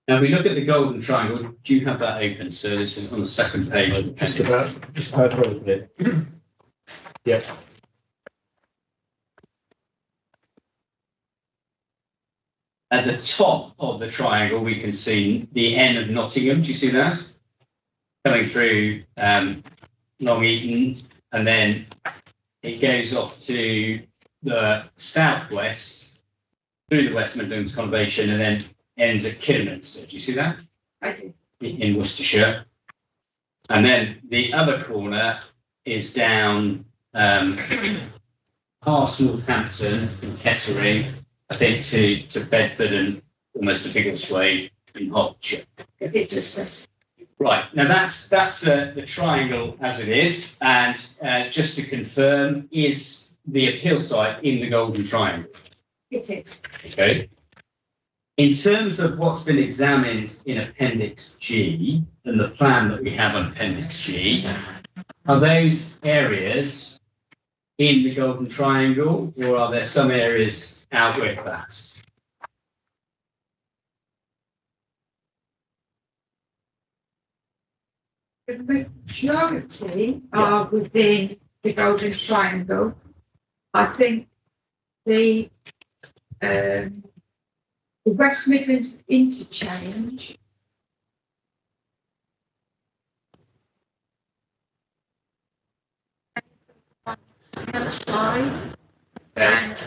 Now, if we look at the golden triangle, do you have that open? So this is on the second page of the Just appendix. about to open it. Yeah. At the top of the triangle, we can see the N of Nottingham. Do you see that? Coming through Long Eaton, and then it goes off to the southwest through the West Midlands Conurbation, and then ends at Kidderminster. Do you see that? I do. In Worcestershire. And then the other corner is down past Northampton and Kettering, I think to Bedford and almost to Biggleswade in Hertfordshire. It just says. Right, now that's the triangle as it is, and just to confirm, is the appeal site in the golden triangle? It is. Okay. In terms of what's been examined in Appendix G and the plan that we have on Appendix G, are those areas in the golden triangle, or are there some areas out with that? The majority are within the golden triangle. I think the West Midlands interchange outside, and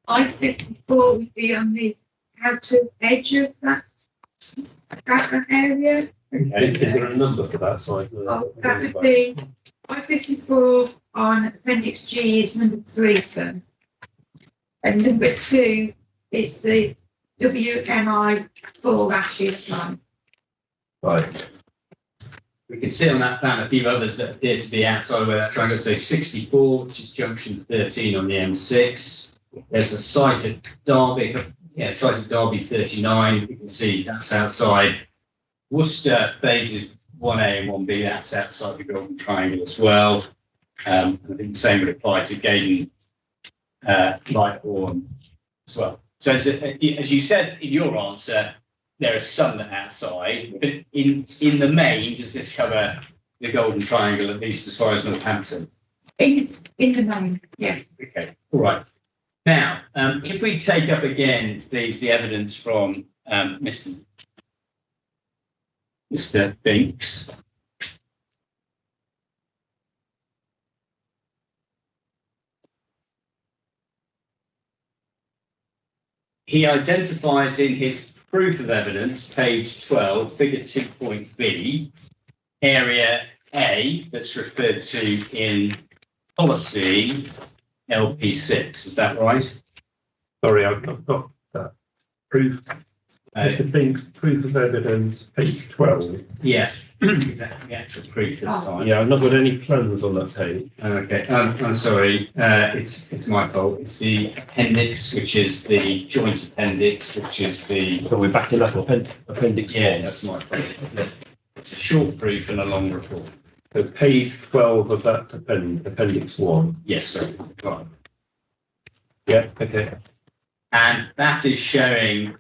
I-54 would be on the outer edge of that area. Is there a number for that site? Oh, that would be I-54 on Appendix G is number 3, sir. And number 2 is the WMI4 Ashes line. Right. We can see on that plan a few others that appear to be outside where that triangle. So 64, which is junction 13 on the M6. There's a site at Derby, site at Derby 39. You can see that's outside. Worcester phases 1A and 1B, that's outside the golden triangle as well. I think the same would apply to Gaydon, Lighthorn as well. So as you said in your answer, there are some that are outside, but in the main, does this cover the golden triangle, at least as far as Northampton? In the main, yes. Okay, all right. Now, if we take up again, please, the evidence from Mr. Binks. He identifies in his proof of evidence, page 12, figure 2.B, area A that's referred to in policy LP6. Is that right? Sorry, I've not got that. Proof. Mr. Fink's proof of evidence, page 12. Yeah, exactly. The actual proof this time. Yeah, I've not got any plans on that page. Okay, I'm sorry. It's my fault. It's the appendix, which is the joint appendix, which is the. So we're back in that appendix. Yeah, that's my fault. It's a short proof and a long report. So page 12 of that appendix 1. Yes, sir. Right. Yeah, okay. And that is showing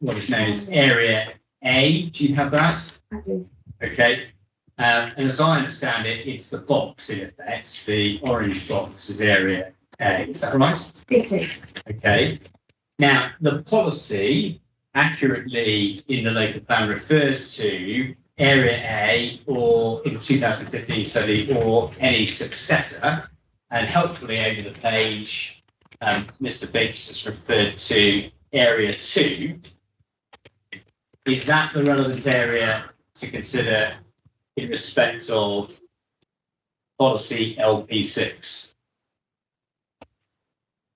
what is known as area A. Do you have that? I do. Okay. And as I understand it, it's the box in effect, the orange box is area A. Is that right? It is. Okay. Now, the policy accurately in the local plan refers to area A or in the 2015 study or any successor. And helpfully over the page, Mr. Bates has referred to area 2. Is that the relevant area to consider in respect of policy LP6?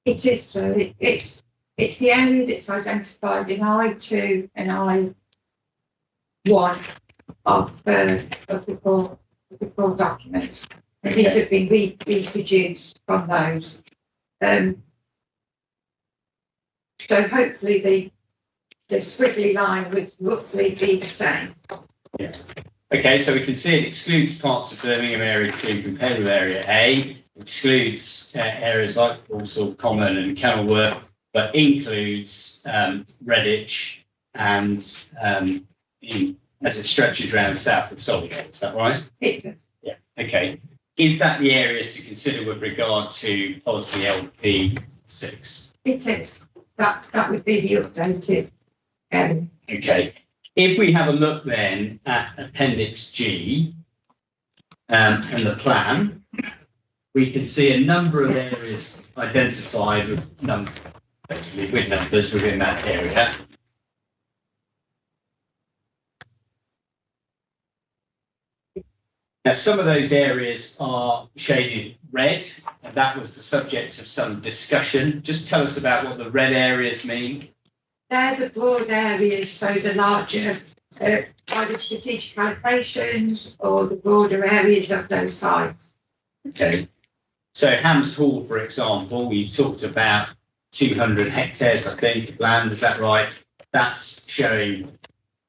It is, so it's the area that's identified in I2 and I1 of the core documents. And these have been reproduced from those. So hopefully the squiggly line would roughly be the same. Yeah. Okay, so we can see it excludes parts of Birmingham area 2 compared with area A, excludes areas like Walsall Common and Kenilworth, but includes Redditch and as it stretches around south of Solihull. Is that right? It does. Yeah. Okay. Is that the area to consider with regard to policy LP6? It is. That would be the updated area. Okay. If we have a look then at Appendix G and the plan, we can see a number of areas identified with basically with numbers within that area. Now, some of those areas are shaded red, and that was the subject of some discussion. Just tell us about what the red areas mean. They're the broad areas, so the larger, either strategic allocations or the broader areas of those sites. Okay. So Hams Hall, for example, we talked about 200 hectares, I think, of land. Is that right? That's showing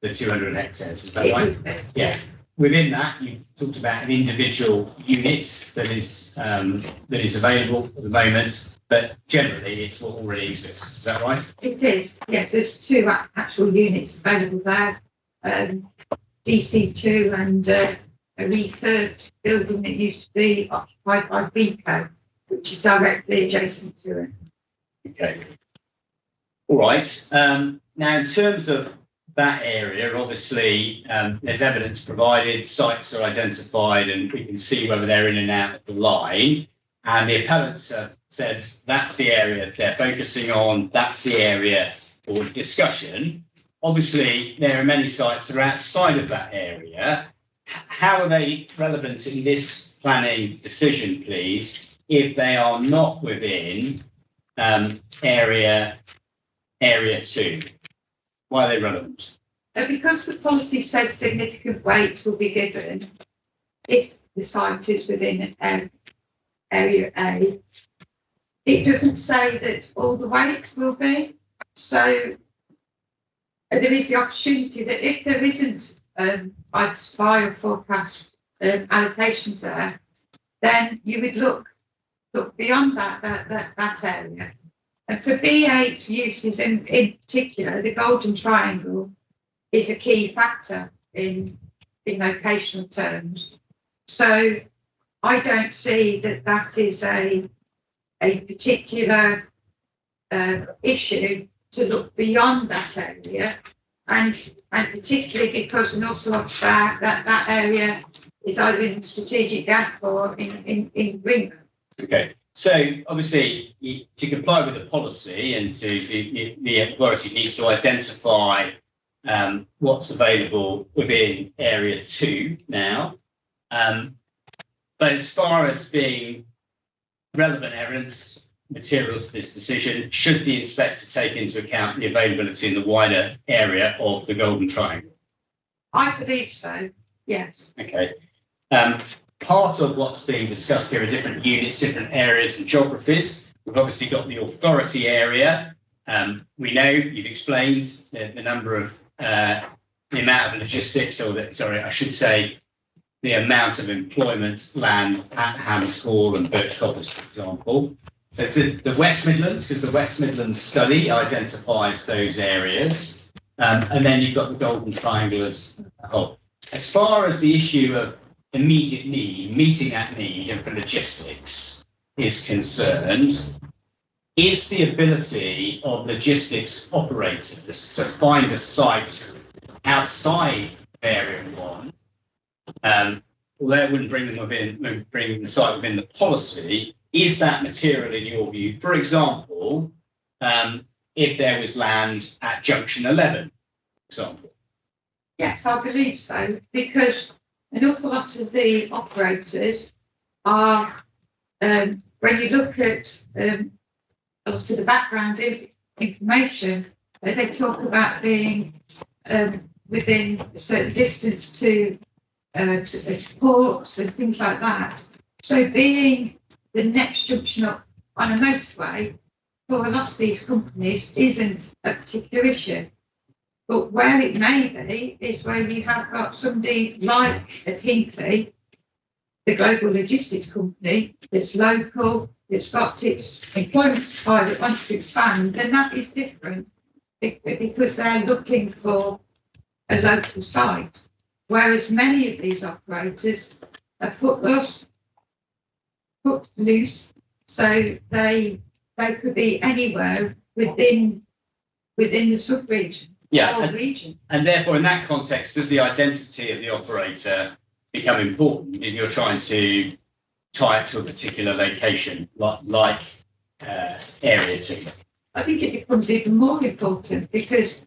the 200 hectares. Is that right? Yeah. Within that, you talked about an individual unit that is available at the moment, but generally it's what already exists. Is that right? It is. Yes, there's 2 actual units available there. DC2 and a refurbed building that used to be occupied by Vico, which is directly adjacent to it. Okay. All right. Now, in terms of that area, obviously, there's evidence provided, sites are identified, and we can see whether they're in and out of the line. And the appellants have said that's the area they're focusing on, that's the area for discussion. Obviously, there are many sites that are outside of that area. How are they relevant in this planning decision, please, if they are not within area 2? Why are they relevant? Because the policy says significant weight will be given if the site is within area A. It doesn't say that all the weight will be. So there is the opportunity that if there isn't either supply or forecast allocations there, then you would look beyond that area. And for B8 uses in particular, the Golden Triangle is a key factor in locational terms. So I don't see that is a particular issue to look beyond that area, and particularly because an awful lot of that area is either in the strategic gap or in Greenland. Okay. So obviously, to comply with the policy and the authority needs to identify what's available within area 2 now. But as far as being relevant evidence material to this decision, should the inspector take into account the availability in the wider area of the Golden Triangle? I believe so, yes. Okay. Part of what's being discussed here are different units, different areas and geographies. We've obviously got the authority area. We know you've explained the number of the amount of logistics, I should say the amount of employment land at Hams Hall and Birch Coppice, for example. It's the West Midlands, because the West Midlands study identifies those areas. And then you've got the Golden Triangle as a whole. as far as the issue of immediate need, meeting that need and for logistics is concerned, is the ability of logistics operators to find a site outside Area 1, although it wouldn't bring the site within the policy, is that material in your view? For example, if there was land at Junction 11, for example. Yes, I believe so, because an awful lot of the operators are, when you look at a lot of the background information, they talk about being within a certain distance to ports and things like that. So being the next junction up on a motorway for a lot of these companies isn't a particular issue. But where it may be is where you have got somebody like at Hinkley, the global logistics company, that's local, that's got its employment supply that wants to expand, then that is different because they're looking for a local site. Whereas many of these operators are foot loose, so they could be anywhere within the sub-region. Yeah, region. And therefore, in that context, does the identity of the operator become important if you're trying to tie it to a particular location, like Area 2? I think it becomes even more important because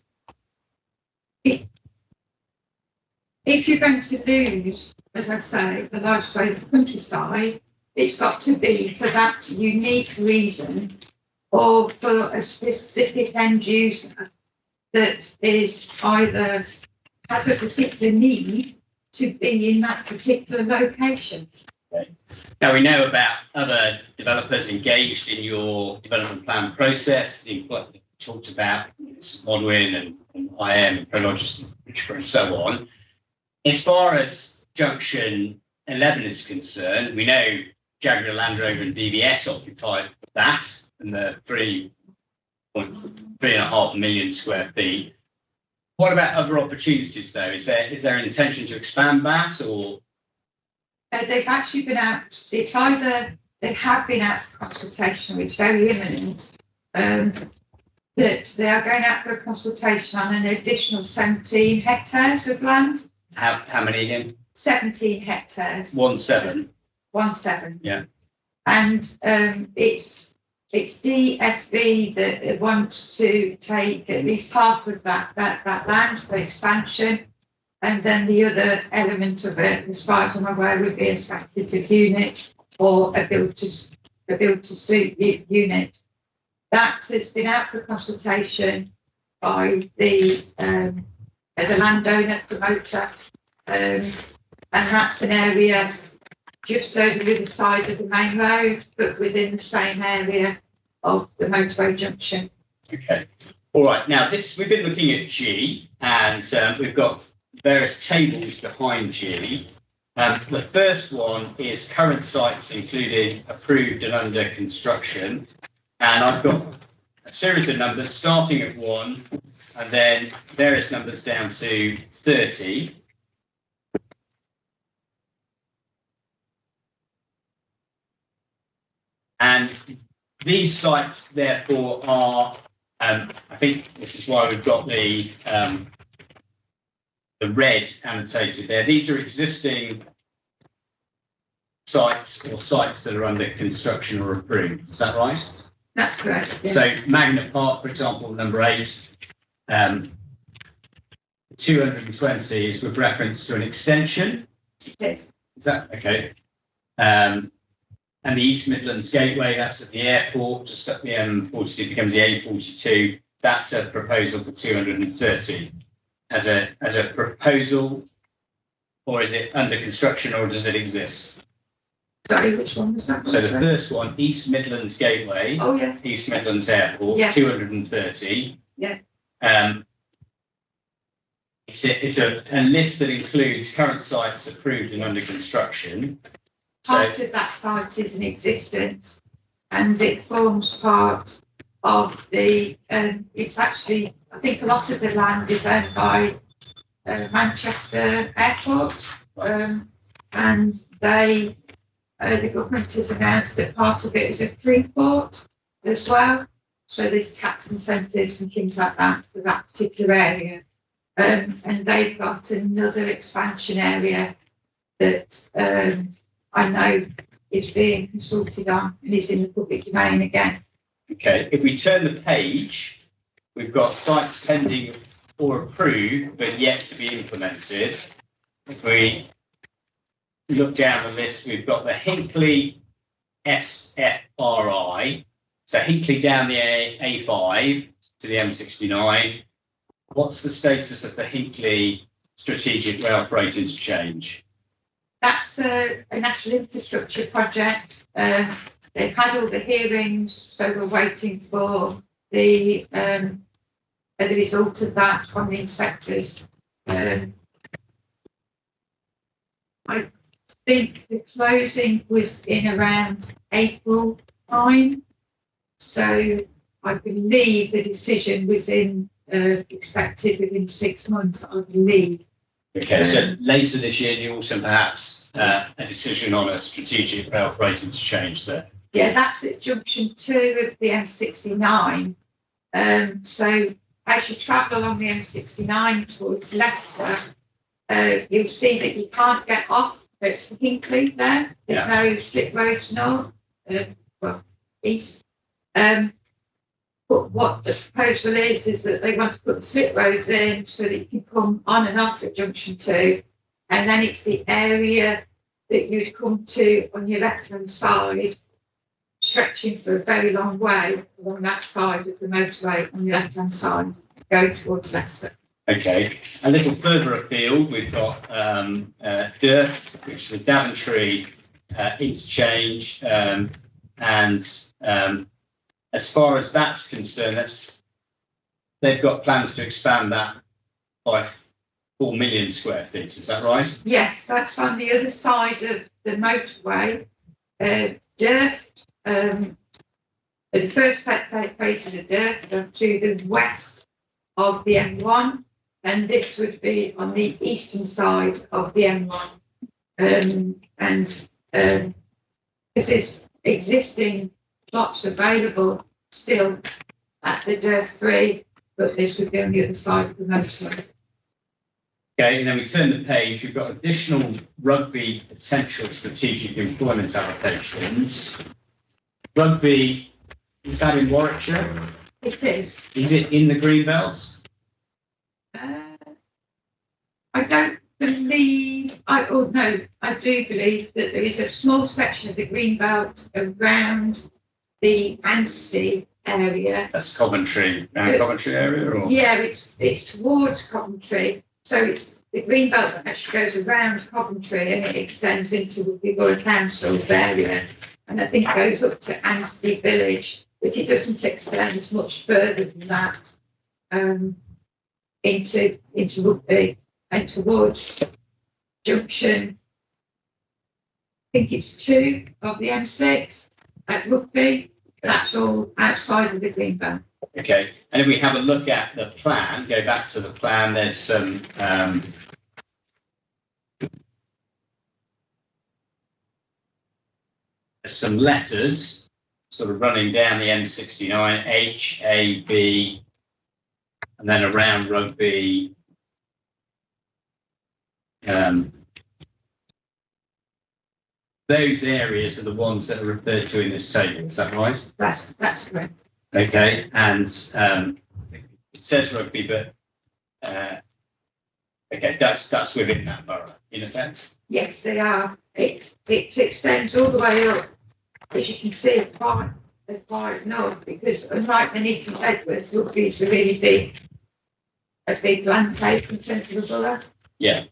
if you're going to lose, as I say, the large swathe of the countryside, it's got to be for that unique reason or for a specific end user that is either has a particular need to be in that particular location. Okay. Now we know about other developers engaged in your development plan process. You talked about Modwin and IM and Prologis and so on. As far as Junction 11 is concerned, we know Jaguar Land Rover and DBS occupied that and the 3.5 million square feet. What about other opportunities though? Is there an intention to expand that or? They've actually been out, it's either they have been out for consultation, which is very imminent, that they are going out for a consultation on an additional 17 hectares of land. How many again? 17 hectares. 17. 17. Yeah. And it's DSB that wants to take at least half of that land for expansion, and then the other element of it, as far as I'm aware, would be a speculative unit or a build to suit unit. That has been out for consultation by the landowner promoter, and that's an area just over the side of the main road, but within the same area of the motorway junction. Okay. All right. Now, we've been looking at G, and we've got various tables behind G. The first one is current sites, including approved and under construction. And I've got a series of numbers starting at 1, and then various numbers down to 30. And these sites, therefore, are, I think this is why we've got the red annotated there. These are existing sites or sites that are under construction or approved. Is that right? That's correct. Yeah. So Magnet Park, for example, number 8, 220 is with reference to an extension. Yes. Is that okay? And the East Midlands Gateway, that's at the airport, just up the M42, becomes the A42. That's a proposal for 230 as a proposal, or is it under construction, or does it exist? Sorry, which one was that? So the first one, East Midlands Gateway, oh yes, East Midlands Airport, yeah. 230. Yeah. It's a list that includes current sites approved and under construction. Part of that site is in existence, and it forms part of the. It's actually, I think, a lot of the land is owned by Manchester Airport, and the government has announced that part of it is a free port as well. So there's tax incentives and things like that for that particular area. And they've got another expansion area that I know is being consulted on and is in the public domain again. Okay, if we turn the page, we've got sites pending or approved but yet to be implemented. If we look down the list, we've got the Hinkley SFRI. So Hinkley down the A5 to the M69. What's the status of the Hinkley Strategic Rail Freight Interchange? That's a national infrastructure project. They've had all the hearings, so we're waiting for the result of that from the inspectors. I think the closing was in around April time. So I believe the decision was expected within 6 months, I believe. Okay, so later this year, in the autumn, perhaps a decision on a strategic rail freight interchange there. Yeah, that's at Junction 2 of the M69. So as you travel along the M69 towards Leicester, you'll see that you can't get off at Hinkley there. There's no slip roads north, east. But what the proposal is that they want to put the slip roads in so that you can come on and off at Junction 2. And then it's the area that you'd come to on your left-hand side, stretching for a very long way along that side of the motorway on the left-hand side, going towards Leicester. Okay, a little further afield, we've got Dirt, which is a Daventry interchange, and as far as that's concerned, they've got plans to expand that by 4 million square feet. Is that right? Yes, that's on the other side of the motorway. Dirt, the first phase of the Dirt to the west of the M1, and this would be on the eastern side of the M1. This is existing plots available still at the Dirt 3, but this would be on the other side of the motorway. Okay, and then we turn the page. We've got additional Rugby potential strategic employment applications. Rugby, is that in Warwickshire? It is. Is it in the green belts? I don't believe, I do believe that there is a small section of the green belt around the Anstey area. That's Coventry, Coventry area, or? Yeah, it's towards Coventry. So it's the green belt that actually goes around Coventry and it extends into the Borough Council's area. And I think it goes up to Anstey Village, but it doesn't extend much further than that into Rugby and towards Junction. I think it's 2 of the M6 at Rugby. That's all outside of the green belt. Okay, and if we have a look at the plan, go back to the plan, there's some letters sort of running down the M69, H, A, B, and then around Rugby. Those areas are the ones that are referred to in this table, is that right? That's correct. Okay, and it says Rugby, but okay, that's within that borough, in effect. Yes, they are. It extends all the way up, as you can see, far north, because unlike the Neath and Edwards, Rugby is a really big land take in terms of the borough. Yeah.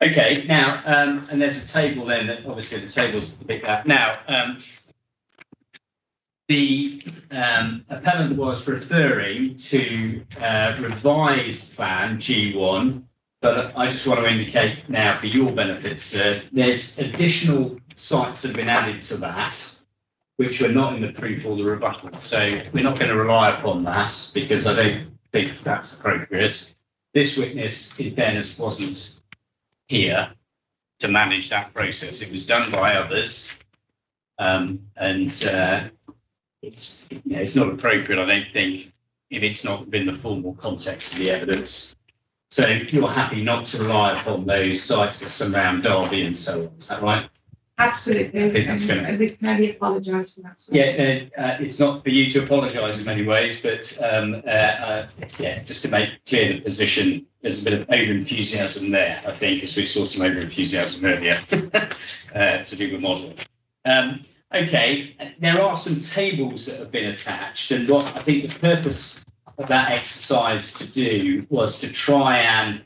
Okay, now, and there's a table then, that obviously the table's a bit that. Now, the appellant was referring to revised plan G1, but I just want to indicate now for your benefit, sir, there's additional sites that have been added to that, which were not in the proof or the rebuttal. So we're not going to rely upon that because I don't think that's appropriate. This witness, in fairness, wasn't here to manage that process. It was done by others. It's not appropriate, I don't think, if it's not within the formal context of the evidence. So you're happy not to rely upon those sites that surround Derby and so on, is that right? Absolutely, I think that's and we can only apologise for that. Yeah, it's not for you to apologise in many ways, but just to make clear the position, there's a bit of over-enthusiasm there, I think, as we saw some over-enthusiasm earlier to do with modelling. Okay, there are some tables that have been attached, and what I think the purpose of that exercise to do was to try and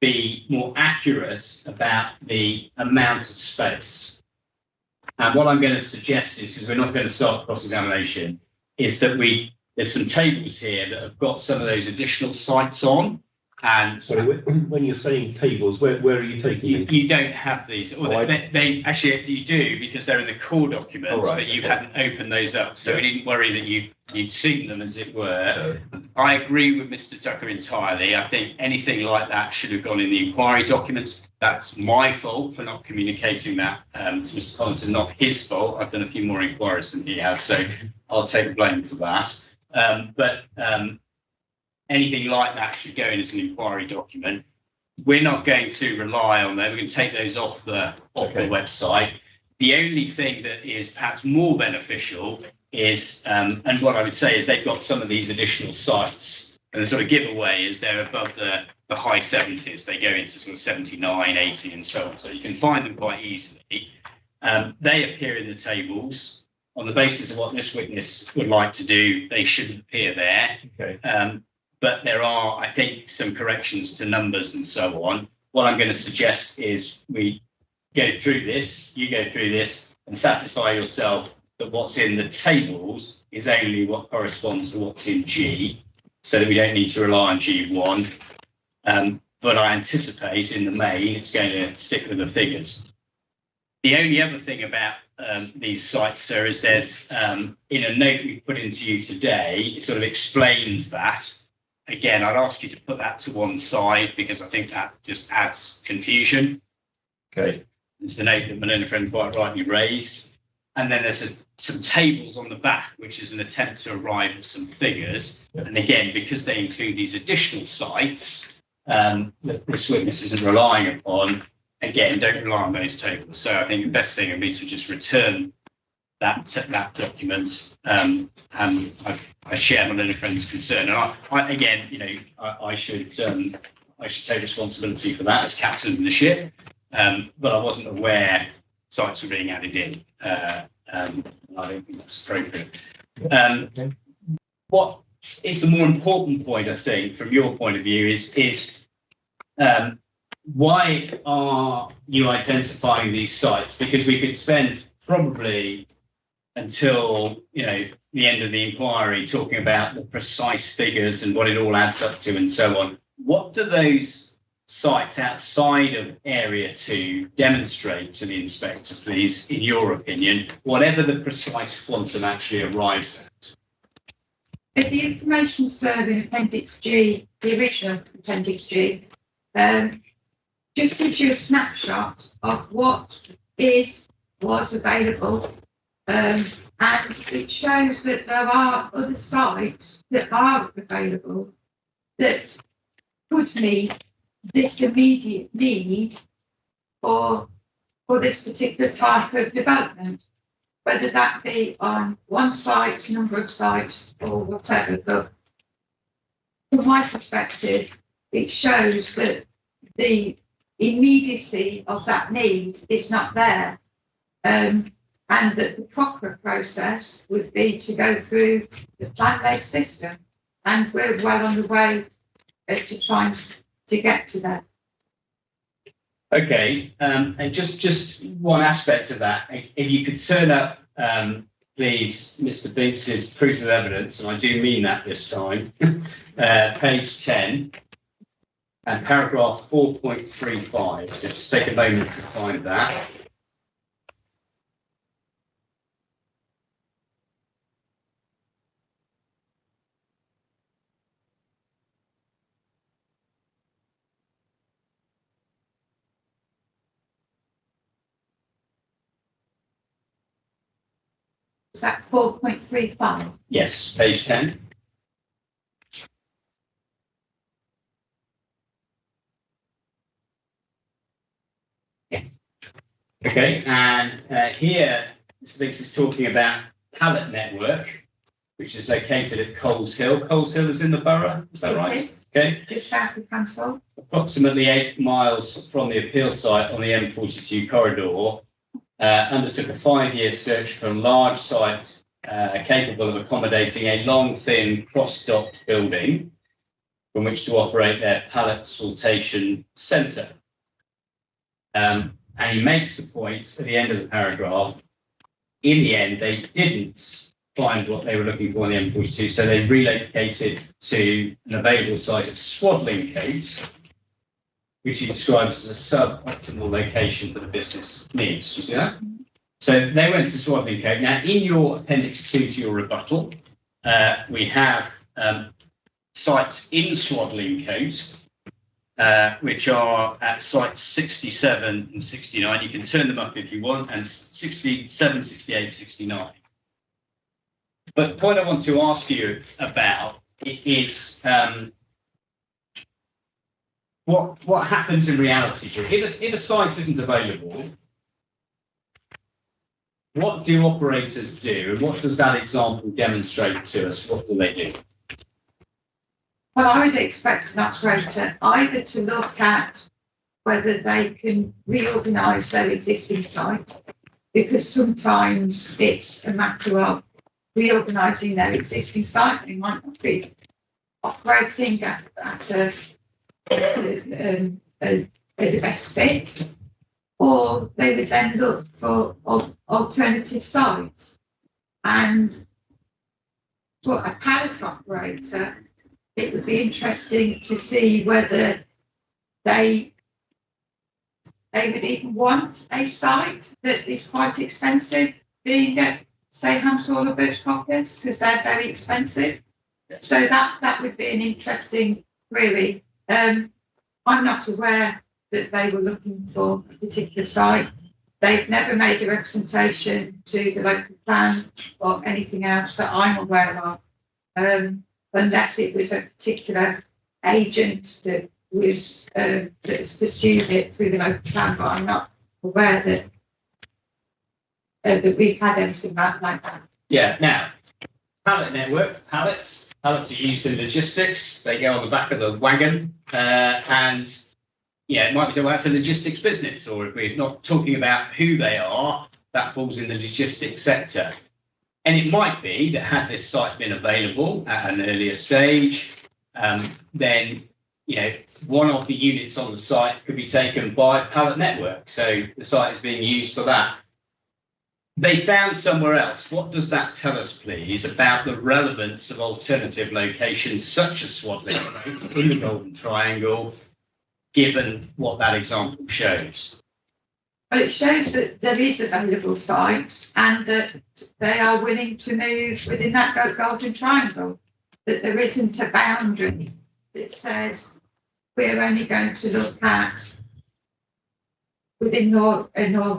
be more accurate about the amount of space. And what I'm going to suggest is, because we're not going to start cross-examination, is that there's some tables here that have got some of those additional sites on. And Sorry, when you're saying tables, where are you taking? you don't have these. Well, they actually you do, because they're in the core documents, Oh, right, but you okay. hadn't opened those up, so we didn't worry that you'd seen them, as it were. I agree with Mr. Tucker entirely. I think anything like that should have gone in the inquiry documents. That's my fault for not communicating that to Mr. Collinson, not his fault. I've done a few more inquiries than he has, so I'll take the blame for that. Anything like that should go in as an inquiry document. We're not going to rely on them. We're going to take those off the website. The only thing that is perhaps more beneficial is, and what I would say is they've got some of these additional sites, and the sort of giveaway is they're above the high 70s. They go into sort of 79, 80 and so on. So you can find them quite easily. They appear in the tables. On the basis of what this witness would like to do, they shouldn't appear there. Okay. But there are, I think, some corrections to numbers and so on. What I'm going to suggest is we go through this, you go through this, and satisfy yourself that what's in the tables is only what corresponds to what's in G, so that we don't need to rely on G1. But I anticipate in the main it's going to stick with the figures. The only other thing about these sites, sir, is there's in a note we put into you today, it sort of explains that. Again, I'd ask you to put that to one side, because I think that just adds confusion. Okay. It's the note that my learned friend quite rightly raised. And then there's some tables on the back, which is an attempt to arrive at some figures. Yeah. And again, because they include these additional sites that this witness isn't relying upon, again, don't rely on those tables. So I think the best thing would be to just return that document. And I share my learned friend's concern. And I again, I should take responsibility for that as captain of the ship. But I wasn't aware sites were being added in. I don't think that's appropriate. What is the more important point, I think, from your point of view, is why are you identifying these sites? Because we could spend probably until the end of the inquiry talking about the precise figures and what it all adds up to and so on. What do those sites outside of Area 2 demonstrate to the inspector, please, in your opinion, whatever the precise quantum actually arrives at? If the information served in Appendix G, the original Appendix G, just gives you a snapshot of what was available, and it shows that there are other sites that are available that could meet this immediate need for this particular type of development, whether that be on one site, number of sites, or whatever. But from my perspective, it shows that the immediacy of that need is not there, and that the proper process would be to go through the plan-led system, and we're well on the way to trying to get to that. Okay, and just one aspect of that, if you could turn up, please, Mr. Binks's proof of evidence, and I do mean that this time, page 10, and paragraph 4.35. So just take a moment to find that. is that 4.35? Yes, page 10. Okay, and here, Mr. Biggs is talking about pallet network, which is located at Coles Hill. Coles Hill is in the borough, is that right? It is. Okay, Just south of Hansel. approximately 8 miles from the appeal site on the M42 corridor, undertook a 5-year search for a large site capable of accommodating a long, thin, cross-docked building from which to operate their pallet sortation centre. And he makes the point at the end of the paragraph, in the end, they didn't find what they were looking for in the M42, so they relocated to an available site at Swadlincote, which he describes as a sub-optimal location for the business needs. You see that? So they went to Swadlincote. Now, in your appendix 2 to your rebuttal, we have sites in Swadlincote, which are at sites 67 and 69. You can turn them up if you want, and 67, 68, 69. But the point I want to ask you about is what happens in reality here. If a site isn't available, what do operators do, and what does that example demonstrate to us? What do they do? Well, I would expect an operator either to look at whether they can reorganise their existing site, because sometimes it's a matter of reorganising their existing site. They might not be operating at the best fit, or they would then look for alternative sites. And for a pallet operator, it would be interesting to see whether they would even want a site that is quite expensive, being at, say, Hampshire or Birch Pockets, because they're very expensive. So that would be an interesting query. I'm not aware that they were looking for a particular site. They've never made a representation to the local plan or anything else that I'm aware of, unless it was a particular agent that was pursued it through the local plan. But I'm not aware that we've had anything like that. Yeah. Now, pallet network, pallets are used in logistics. They go on the back of the wagon, and yeah, it might be talking about a logistics business, or if we're not talking about who they are, that falls in the logistics sector. And it might be that had this site been available at an earlier stage, then one of the units on the site could be taken by pallet network. So the site is being used for that. They found somewhere else. What does that tell us, please, about the relevance of alternative locations such as Swadlincote in the Golden Triangle, given what that example shows? Well, it shows that there is available sites and that they are willing to move within that Golden Triangle, that there isn't a boundary that says we're only going to look at within North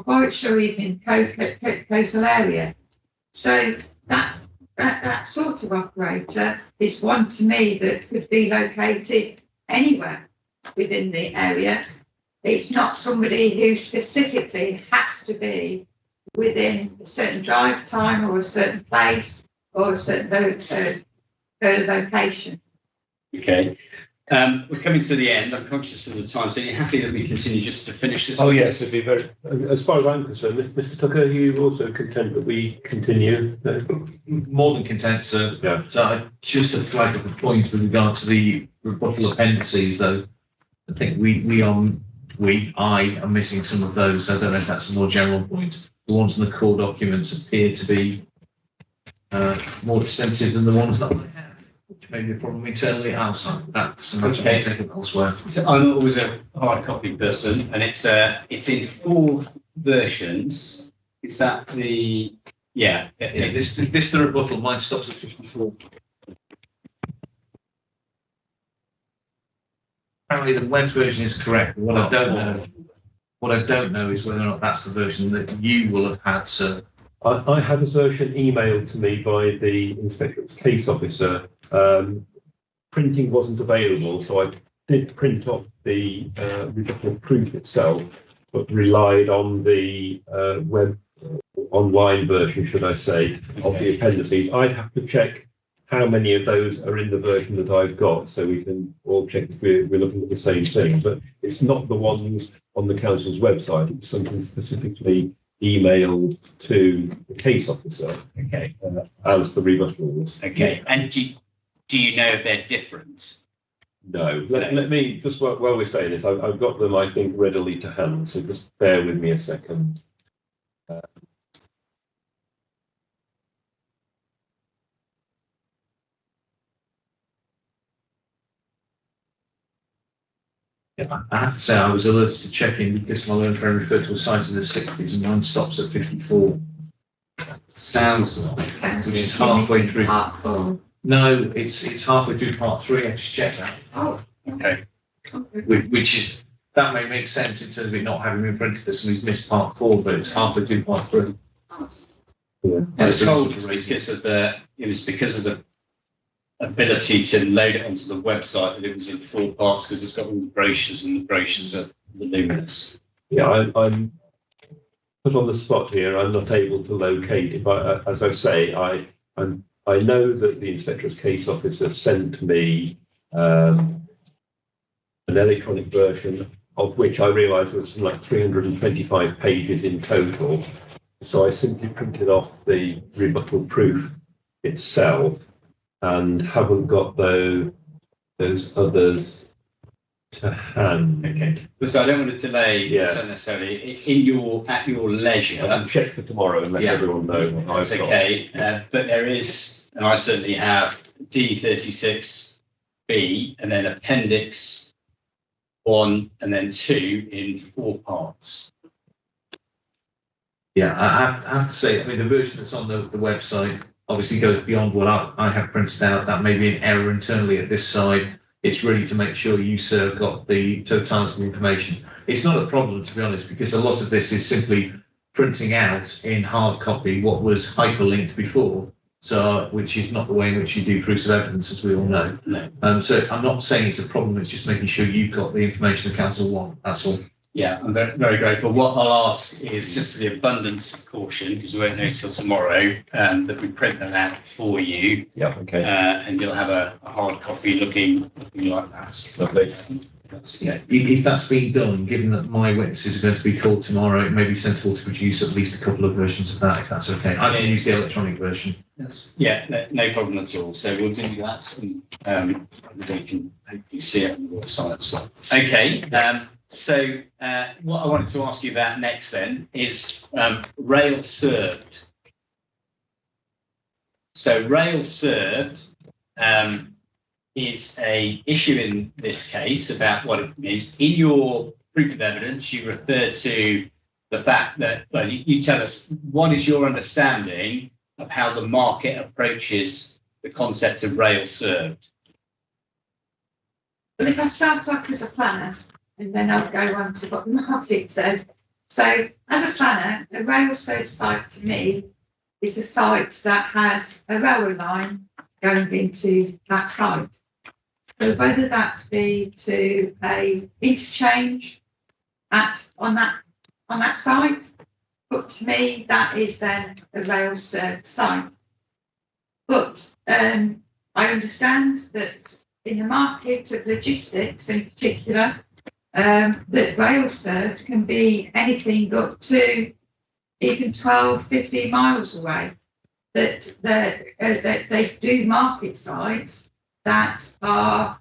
Warwickshire or even coastal area. So that sort of operator is one to me that could be located anywhere within the area. It's not somebody who specifically has to be within a certain drive time or a certain place or a certain location. Okay. We're coming to the end. I'm conscious of the time, so you're happy that we continue just to finish this? Oh yes, it'd be very. As far as I'm concerned, Mr. Tucker, are you also content that we continue? More than content, sir. Yeah. So just to flag up a point with regard to the rebuttal appendices, though, I think I am missing some of those. I don't know if that's a more general point. The ones in the core documents appear to be more extensive than the ones that I have, which may be a problem internally outside. That's okay. Taken elsewhere. So I'm always a hard copy person, and it's in 4 versions. Is that the This the rebuttal. Mine stops at 54. Apparently the web version is correct. What I don't know is whether or not that's the version that you will have had, sir. I had a version emailed to me by the inspector's case officer. Printing wasn't available, so I did print off the rebuttal proof itself, but relied on the web online version, should I say, of the appendices. I'd have to check how many of those are in the version that I've got, so we can all check if we're looking at the same thing. But it's not the ones on the council's website. It's something specifically emailed to the case officer. Okay. As the rebuttals. Okay. And do you know if they're different? No. Let me just while we're saying this, I've got them, I think, readily to hand. So just bear with me a second. Yeah, I have to say I was alerted to check in because my loan frame referred to a site in the 60s and mine stops at 54. Sounds like. Which is halfway through. Part 4. No, it's halfway through part 3. I just checked that. Oh, Okay. Which is, that may make sense in terms of it not having been printed that somebody's missed part 4, but it's halfway through part 3. Yeah. I was told it was because of the ability to load it onto the website that it was in 4 parts because it's got all the brochures and the brochures are voluminous. Yeah, I'm put on the spot here. I'm not able to locate it, but as I say, I know that the inspector's case officer sent me an electronic version of which I realised there was like 325 pages in total. So I simply printed off the rebuttal proof itself and haven't got those others to hand. Okay. So I don't want to delay so necessarily. At your leisure. I can check for tomorrow and let everyone know what I've That's got. okay. But there is, and I certainly have D36B and then Appendix 1 and then 2 in 4 parts. Yeah, I have to say, I mean, the version that's on the website obviously goes beyond what I have printed out. That may be an error internally at this side. It's really to make sure you, sir, got the totality of the information. It's not a problem, to be honest, because a lot of this is simply printing out in hard copy what was hyperlinked before, so which is not the way in which you do proofs of evidence, as we all know. No. So I'm not saying it's a problem, it's just making sure you've got the information the council want, that's all. Yeah, I'm very, very grateful. What I'll ask is just for the abundance of caution, because we won't know till tomorrow, that we print them out for you. Yeah, okay. And you'll have a hard copy looking like that. Lovely. Yeah, if that's been done, given that my witnesses are going to be called tomorrow, it may be sensible to produce at least a couple of versions of that, if that's okay. I can use the electronic version. Yeah, no problem at all. So we'll do that, and they can hopefully see it on the website as well. Okay. So what I wanted to ask you about next then is rail served. So rail served is a issue in this case about what it means. In your proof of evidence, you refer to the fact that, well, you tell us what is your understanding of how the market approaches the concept of rail served. But if I start off as a planner, and then I'll go on to what the market says. So as a planner, a rail served site to me is a site that has a railway line going into that site. So whether that be to a interchange on that site, but to me that is then a rail served site. But I understand that in the market of logistics in particular, that rail served can be anything up to even 12, 15 miles away. That they do market sites that are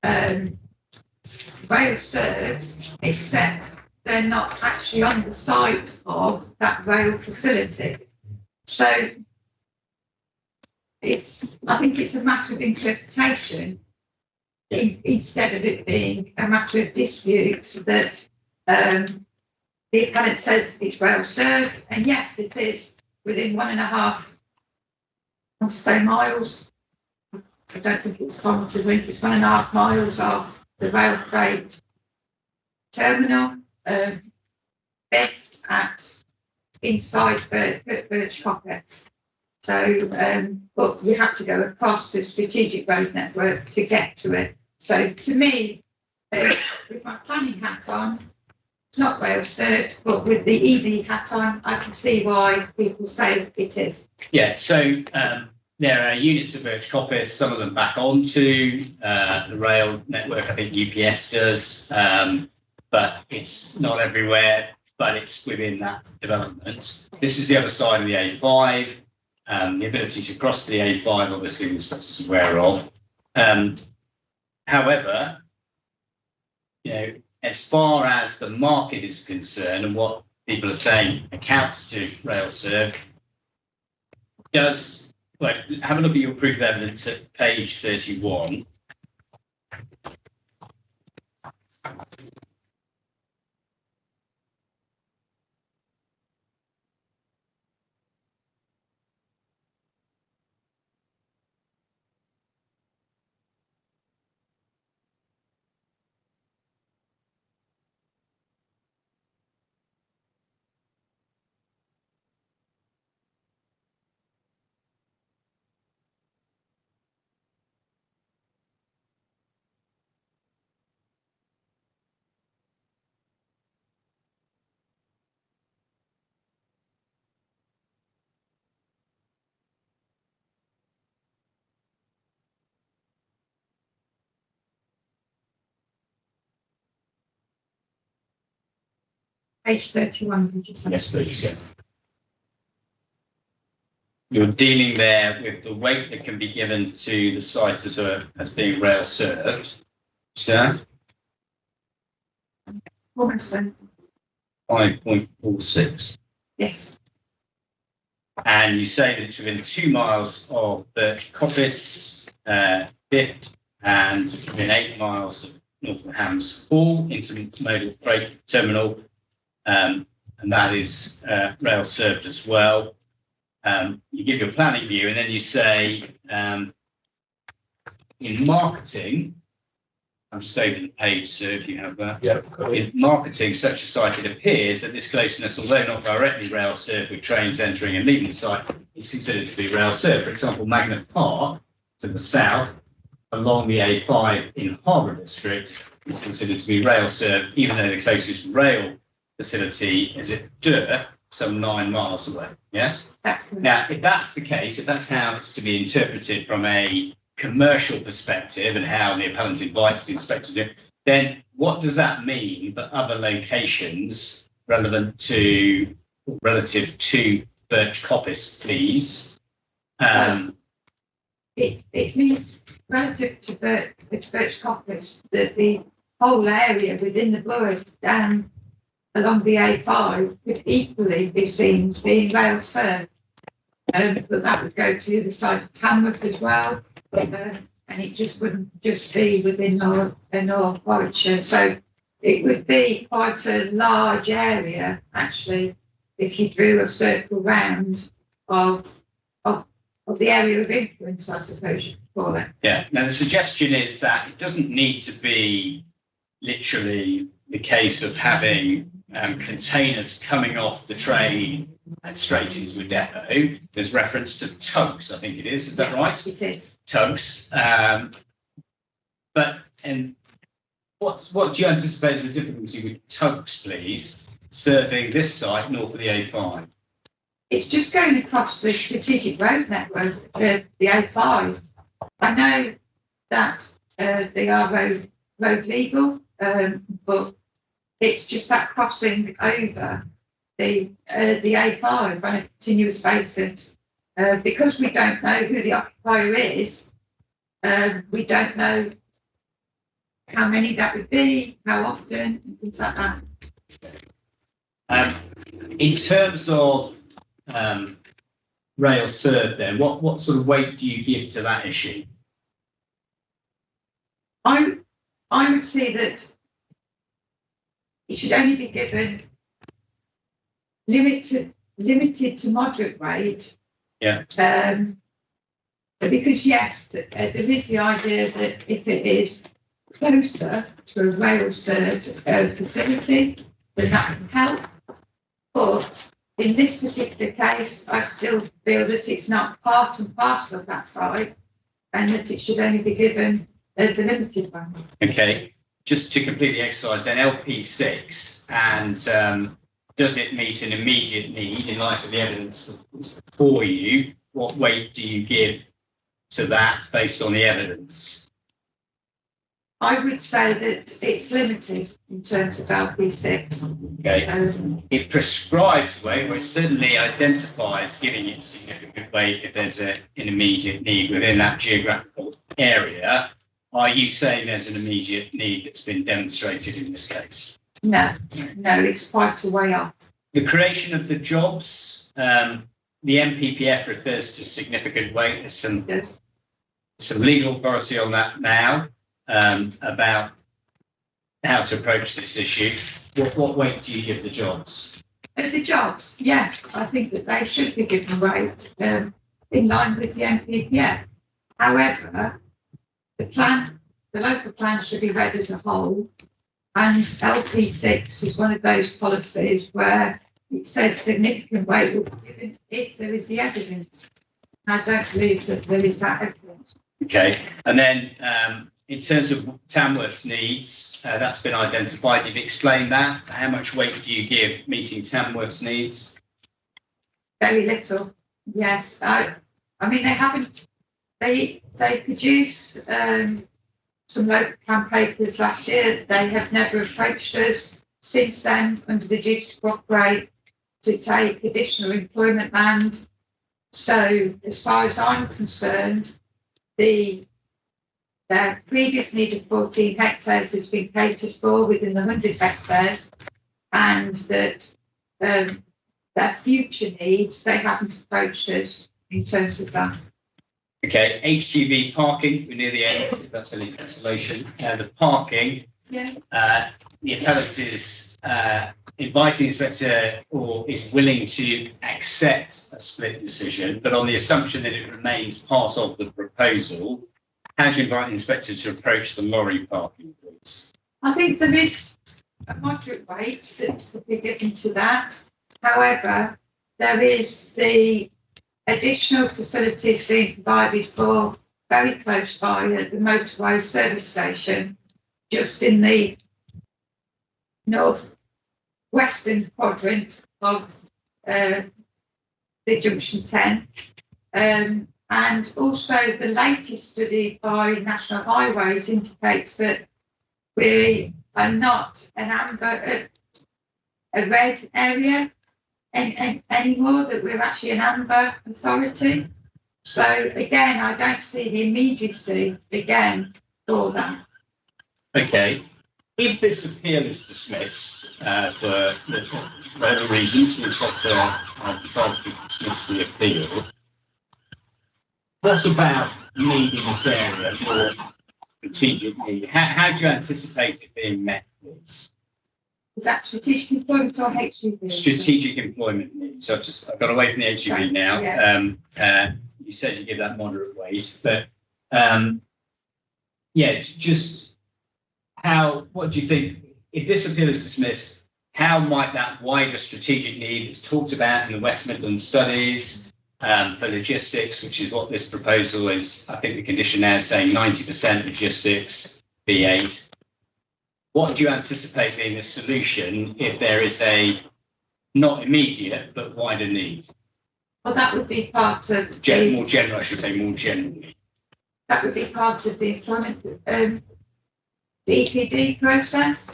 rail served, except they're not actually on the site of that rail facility. So I think it's a matter of interpretation. Instead of it being a matter of dispute, that the appellant says it's rail served, and yes, it is within 1.5, I want to say miles. I don't think it's common to think it's 1.5 miles of the rail freight terminal, based at inside Birch Coppice. So, but you have to go across the strategic road network to get to it. So to me, with my planning hat on, it's not rail served, but with the ED hat on, I can see why people say it is. Yeah, so there are units of Birch Coppice, some of them back onto the rail network. I think UPS does, but it's not everywhere, but it's within that development. This is the other side of the A5. The ability to cross the A5, obviously, the Scots is aware of. However, you know, as far as the market is concerned and what people are saying accounts to rail serve, does, well, have a look at your proof of evidence at page 31. Page 31, did you say? Yes, please. Yes. You're dealing there with the weight that can be given to the site as being rail served. So Almost then. 5.46. Yes. And you say that it's within 2 miles of Birch Coppice, Bit, and within 8 miles of Northern Hams Hall intermodal freight terminal, and that is rail served as well. You give your planning view, and then you say in marketing, I'm just saving the page, so if you have that. Yeah. In marketing such a site, it appears that this closeness, although not directly rail served with trains entering and leaving the site, is considered to be rail served. For example, Magnet Park to the south along the A5 in Harbour District is considered to be rail served, even though the closest rail facility is at Durr, some 9 miles away. Yes? That's correct. Now, if that's the case, if that's how it's to be interpreted from a commercial perspective and how the appellant invites the inspector to do, then what does that mean for other locations relative to Birch Coppice, please? It means relative to Birch Coppice that the whole area within the borough down along the A5 could equally be seen as being rail served. But that would go to the side of Tamworth as well. And it just wouldn't just be within North Warwickshire. So it would be quite a large area, actually, if you drew a circle round of the area of influence, I suppose you could call it. Yeah. Now, the suggestion is that it doesn't need to be literally the case of having containers coming off the train and straight into a depot. There's reference to tugs, I think it is. Is that right? It is. Tugs. But what do you anticipate is the difficulty with tugs, please, serving this site north of the A5? It's just going across the strategic road network, the A5. I know that they are road legal, but it's just that crossing over the A5 on a continuous basis. Because we don't know who the occupier is, we don't know how many that would be, how often, and things like that. In terms of rail served, then, what sort of weight do you give to that issue? I would say that it should only be given limited to moderate weight. Yeah. Because yes, there is the idea that if it is closer to a rail served facility, then that can help. But in this particular case, I still feel that it's not part and parcel of that site and that it should only be given the limited one. Okay, just to complete the exercise then, LP6, and does it meet an immediate need in light of the evidence for you? What weight do you give to that based on the evidence? I would say that it's limited in terms of LP6. Okay. It prescribes weight, or it certainly identifies giving it significant weight if there's an immediate need within that geographical area. Are you saying there's an immediate need that's been demonstrated in this case? No, it's quite a way off. The creation of the jobs, the MPPF refers to significant weight. There's some legal authority on that now. About how to approach this issue. What weight do you give the jobs? The jobs, yes, I think that they should be given weight in line with the MPPF. However, the local plan should be read as a whole, and LP6 is one of those policies where it says significant weight will be given if there is the evidence. I don't believe that there is that evidence. Okay, and then in terms of Tamworth's needs, that's been identified. You've explained that. How much weight do you give meeting Tamworth's needs? Very little, yes. I mean, they haven't. They produced some local plan papers last year. They have never approached us since then under the duty to cooperate to take additional employment land. So, as far as I'm concerned, their previous need of 14 hectares has been catered for within the 100 hectares, and that their future needs, they haven't approached us in terms of that. Okay, HGV parking, we're near the end, if that's any consolation. The parking, Yeah. the appellant is inviting the inspector or is willing to accept a split decision, but on the assumption that it remains part of the proposal. How do you invite the inspector to approach the lorry parking, please? I think there is a moderate weight that could be given to that. However, there is the additional facilities being provided for very close by at the motorway service station, just in the north-western quadrant of the Junction 10. And also the latest study by National Highways indicates that we are not a red area anymore, that we're actually an amber authority. So again, I don't see the immediacy again for that. Okay. If this appeal is dismissed for whatever reasons, the inspector decides to dismiss the appeal, what about needing this area for strategic need? How do you anticipate it being met, please? Is that strategic employment or HGV? Strategic employment needs. I've got away from the HGV now. Yeah. You said you give that moderate weight, but just what do you think, if this appeal is dismissed, how might that wider strategic need that's talked about in the West Midlands studies, for logistics, which is what this proposal is, I think the condition now is saying 90% logistics, B8. What do you anticipate being the solution if there is a not immediate but wider need? Well, that would be part of more general, I should say, more generally. That would be part of the employment DPD process,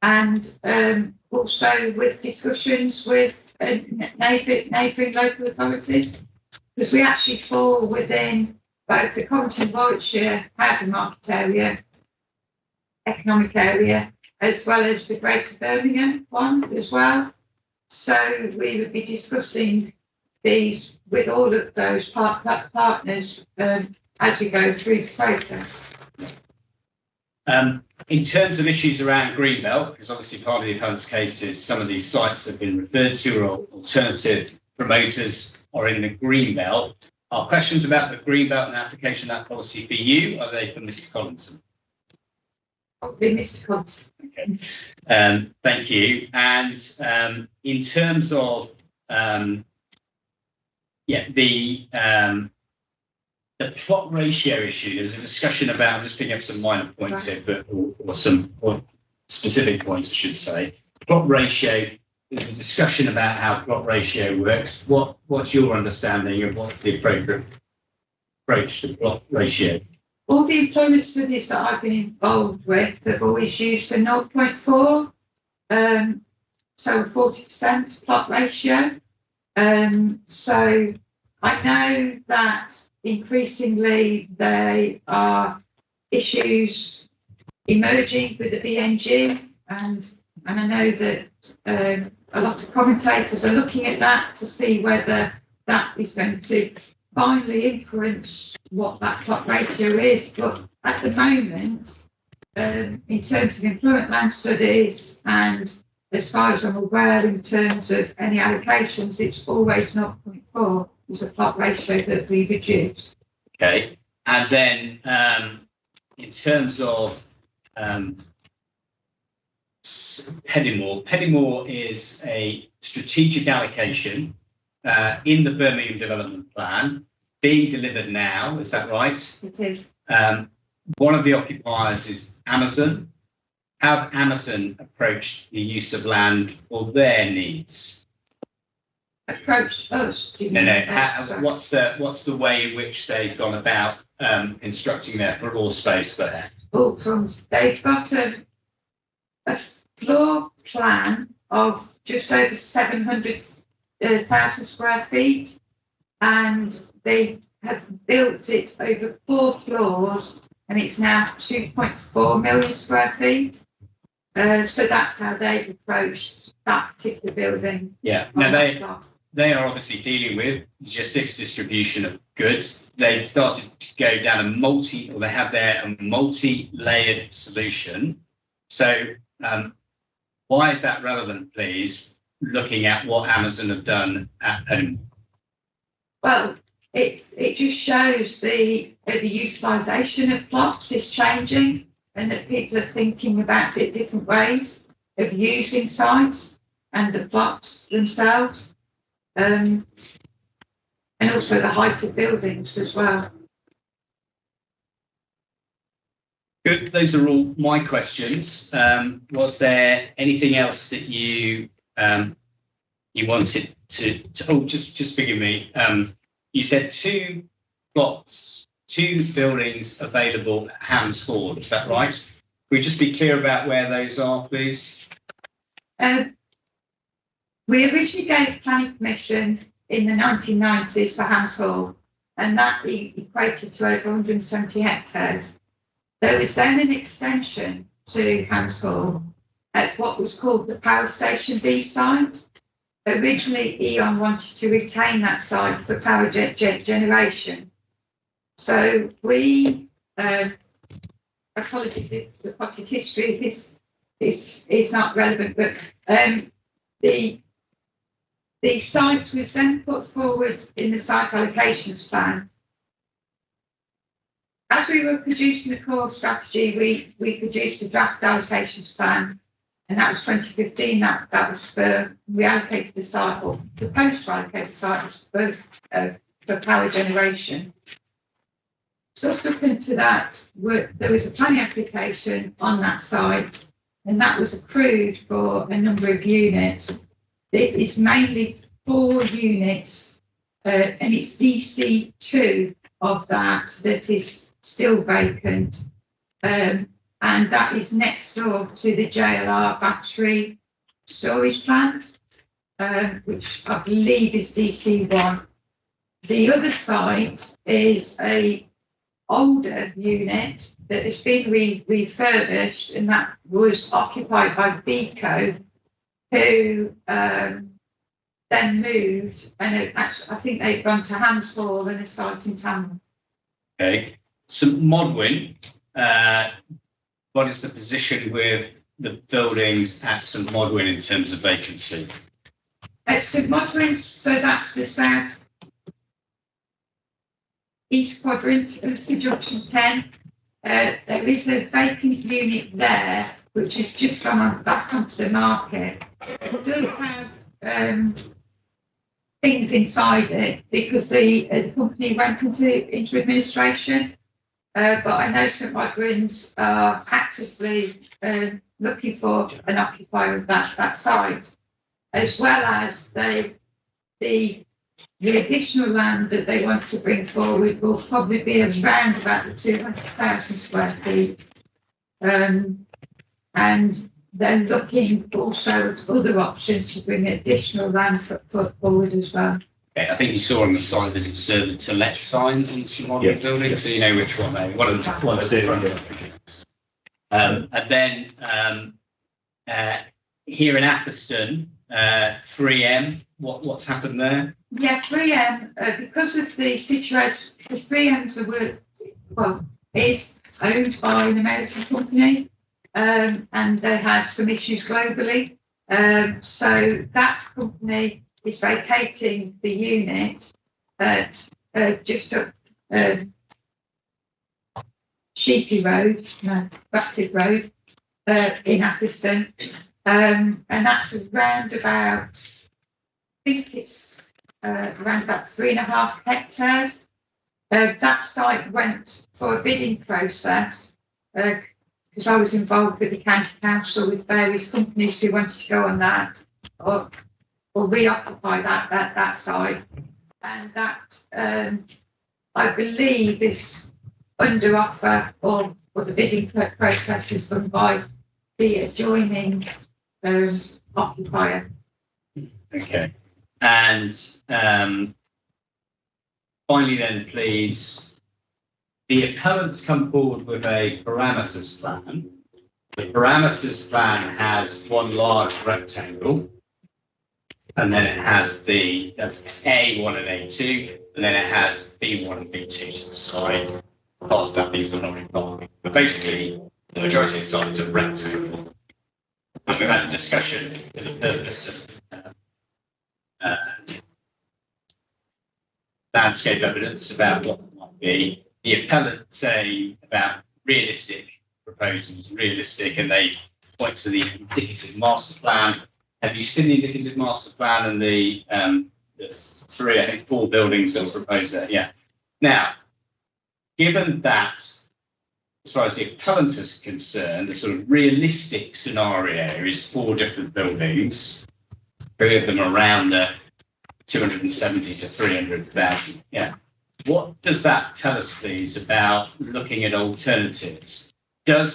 and also with discussions with neighbouring local authorities, because we actually fall within both the Coventry and Warwickshire housing market area, economic area, as well as the Greater Birmingham one as well. So we would be discussing these with all of those partners as we go through the process. In terms of issues around Greenbelt, because obviously part of the appellant's case is some of these sites have been referred to or alternative promoters are in the Greenbelt. Are questions about the Greenbelt and application of that policy for you? Or are they for Mr. Collinson? Probably Mr. Collinson. Okay. Thank you. And in terms of the plot ratio issue. There's a discussion about. I'm just picking up some minor points here, but or some specific points, I should say. Plot ratio. There's a discussion about how plot ratio works. What's your understanding of what's the appropriate approach to plot ratio? All the employment studies that I've been involved with have always used a 0.4, so a 40% plot ratio. So I know that increasingly there are issues emerging with the BNG, and I know that a lot of commentators are looking at that to see whether that is going to finally influence what that plot ratio is. But at the moment, in terms of employment land studies, and as far as I'm aware, in terms of any allocations, it's always 0.4 is a plot ratio that we reduce. Okay, and then in terms of Peddymore is a strategic allocation in the Birmingham Development Plan being delivered now. Is that right? It is. One of the occupiers is Amazon. How have Amazon approached the use of land for their needs? Approached us? No. What's the way in which they've gone about constructing their floor space there? They've got a floor plan of just over 700,000 square feet, and they have built it over 4 floors, and it's now 2.4 million square feet. So that's how they've approached that particular building. Yeah. Now they are obviously dealing with logistics distribution of goods. They've started to go down a multi-layered solution. So why is that relevant, please, looking at what Amazon have done at Peddymore? Well, it just shows the utilisation of plots is changing, and that people are thinking about it different ways of using sites and the plots themselves, and also the height of buildings as well. Good. Those are all my questions. Was there anything else that you wanted to? Oh, just forgive me. You said 2 plots, 2 buildings available at Hams Hall. Is that right? Could we just be clear about where those are, please? We originally gave planning permission in the 1990s for Hams Hall, and that equated to over 170 hectares. There was then an extension to Hams Hall at what was called the Power Station B site. Originally, E.ON wanted to retain that site for power generation. So we, apologies if the potted history is not relevant, but the site was then put forward in the site allocations plan. As we were producing the core strategy, we produced a draft allocations plan, and that was 2015. That was for reallocated the site, or proposed to allocate the site for power generation. Subsequent to that, there was a planning application on that site, and that was approved for a number of units. It is mainly 4 units, and it's DC2 of that is still vacant, and that is next door to the JLR battery storage plant, which I believe is DC1. The other site is a older unit that has been refurbished, and that was occupied by Beco, who then moved, and I think they've gone to Hams Hall and a site in Tamworth. Okay. St Modwyn, what is the position with the buildings at St Modwyn in terms of vacancy? At St Modwyn, so that's the south east quadrant of the Junction 10. There is a vacant unit there, which has just gone back onto the market. It does have things inside it because the company went into administration. But I know St Michael's are actively looking for an occupier of that site, as well as the additional land that they want to bring forward will probably be around about the 200,000 square feet. And they're looking also at other options to bring additional land forward as well. Okay, I think you saw on the side there's a to let signs on the St Michael's building, yes. so you know which one they. One of them. I do, And then here in Atherstone, 3M. What's happened there? Yeah, 3M, because of the situation, because 3M's is owned by an American company, and they had some issues globally. So that company is vacating the unit at just up Bradford Road in Atherstone. And that's around about, I think it's around about 3.5 hectares. That site went for a bidding process because I was involved with the county council with various companies who wanted to go on that or reoccupy that site. And that, I believe, is under offer or the bidding process is done by the adjoining occupier. Okay. And finally then, please, the appellants come forward with a parameters plan. The parameters plan has one large rectangle, and then it has that's A1 and A2, and then it has B1 and B2 to the side. Past that, these are not involved. But basically, the majority of the sites are rectangle. And we've had a discussion for the purpose of landscape evidence about what might be. The appellant say about realistic proposals, and they point to the indicative master plan. Have you seen the indicative master plan and the 4 buildings that were proposed there? Yeah. Now, given that, as far as the appellant is concerned, the sort of realistic scenario is 4 different buildings, 3 of them around the 270 to 300,000. Yeah. What does that tell us, please, about looking at alternatives? Do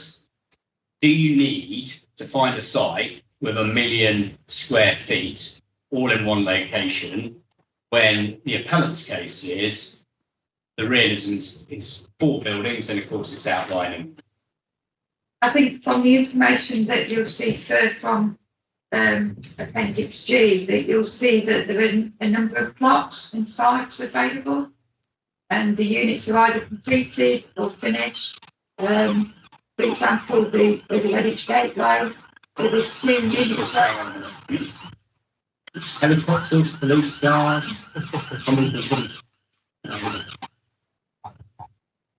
you need to find a site with 1 million square feet all in one location when the appellant's case is the realism is 4 buildings and of course it's outlining? I think from the information that you'll see, sir, from Appendix G, that you'll see that there are a number of plots and sites available, and the units are either completed or finished. For example, the Redditch Gateway, where there's 2 units. Helicopters, police cars.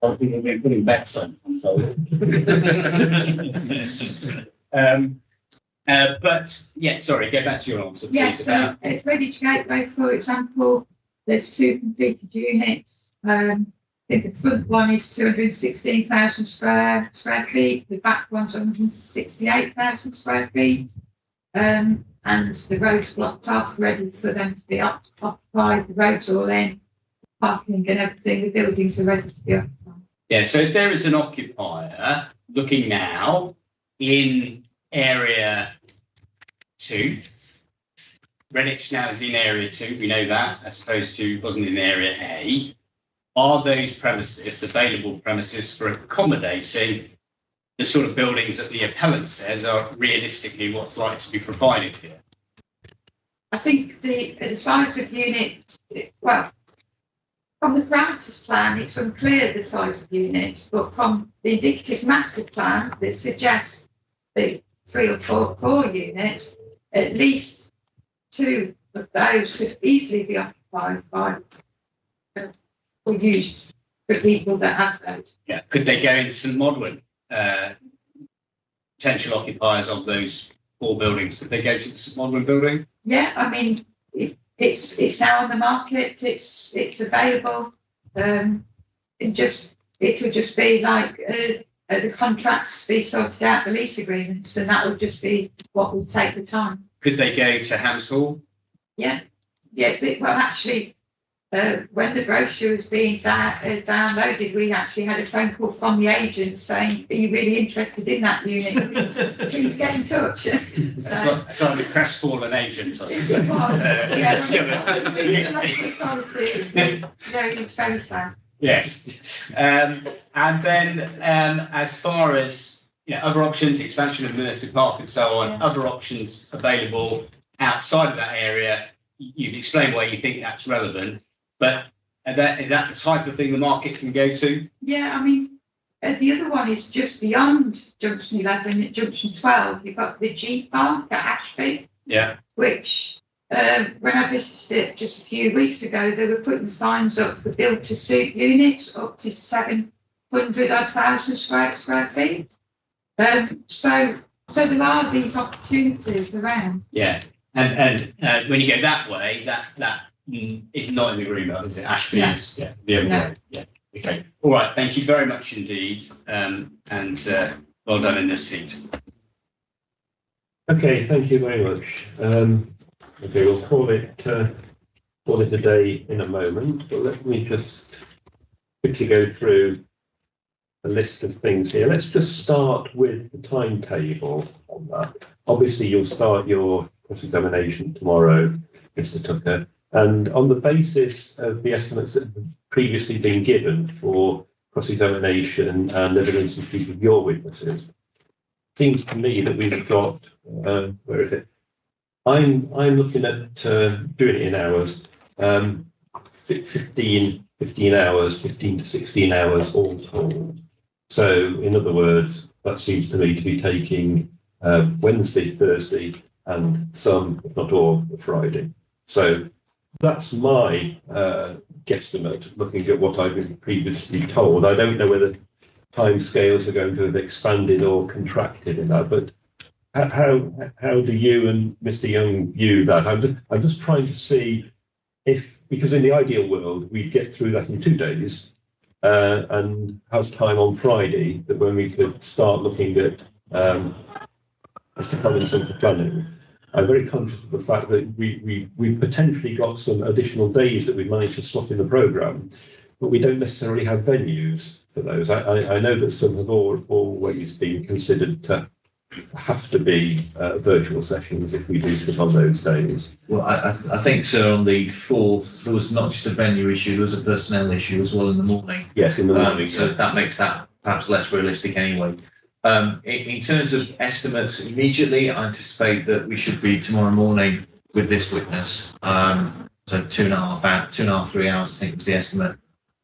I think we're putting bets on. But yeah, sorry, go back to your answer, please. Yes, so at Redditch Gateway, for example, there's 2 completed units. I think the front one is 216,000 square feet. The back one's 168,000 square feet. And the road's blocked off, ready for them to be occupied. The road's all in, parking and everything. The buildings are ready to be occupied. Yeah, so if there is an occupier looking now in area 2, Redditch now is in area 2, we know that, as opposed to wasn't in area A. Are those premises available premises for accommodating the sort of buildings that the appellant says are realistically what's like to be provided here? I think the size of unit, well, from the parameters plan, it's unclear the size of unit, but from the indicative master plan, that suggests that 3 or 4 units, at least 2 of those could easily be occupied by or used for people that have those. Yeah, could they go into St Modwen? Potential occupiers of those 4 buildings, could they go to the St Modwen building? Yeah, I mean, it's now on the market. It's available. It'll just be like the contracts to be sorted out, the lease agreements, and that will just be what will take the time. Could they go to Hams Hall? Yeah. Well, actually, when the brochure was being downloaded, we actually had a phone call from the agent saying, "Are you really interested in that unit? Please get in touch." It's like the crestfallen agent. It was. It's very sad. Yes. And then as far as other options, expansion of Mercer Park and so on, other options available outside of that area, you've explained why you think that's relevant, but is that the type of thing the market can go to? Yeah, I mean, the other one is just beyond Junction 11, at Junction 12, you've got the G Park at Ashby. Yeah. Which, when I visited it just a few weeks ago, they were putting signs up for build to suit units up to 700,000 square feet. So there are these opportunities around. Yeah, and when you go that way, that is not in the agreement, is it? Ashby is the other way. Yeah. Okay. All right. Thank you very much indeed, and well done in this heat. Okay, thank you very much. Okay, we'll call it a day in a moment, but let me just quickly go through a list of things here. Let's just start with the timetable on that. Obviously, you'll start your cross-examination tomorrow, Mr. Tucker, and on the basis of the estimates that have previously been given for cross-examination and evidence in proof of your witnesses, seems to me that we've got, where is it? I'm looking at doing it in hours, 15 hours, 15 to 16 hours all told. So in other words, that seems to me to be taking Wednesday, Thursday, and some, if not all, Friday. So that's my guesstimate, looking at what I've been previously told. I don't know whether timescales are going to have expanded or contracted in that, but how do you and Mr. Young view that? I'm just trying to see if, because in the ideal world, we'd get through that in 2 days and have time on Friday that when we could start looking at Mr. Collinson for planning. I'm very conscious of the fact that we've potentially got some additional days that we've managed to slot in the programme, but we don't necessarily have venues for those. I know that some have always been considered to have to be virtual sessions if we do sit on those days. Well, I think so. On the 4th, there was not just a venue issue, there was a personnel issue as well in the morning. Yes, in the morning. So that makes that perhaps less realistic anyway. In terms of estimates, immediately, I anticipate that we should be tomorrow morning with this witness. So 2.5, 3 hours, I think was the estimate.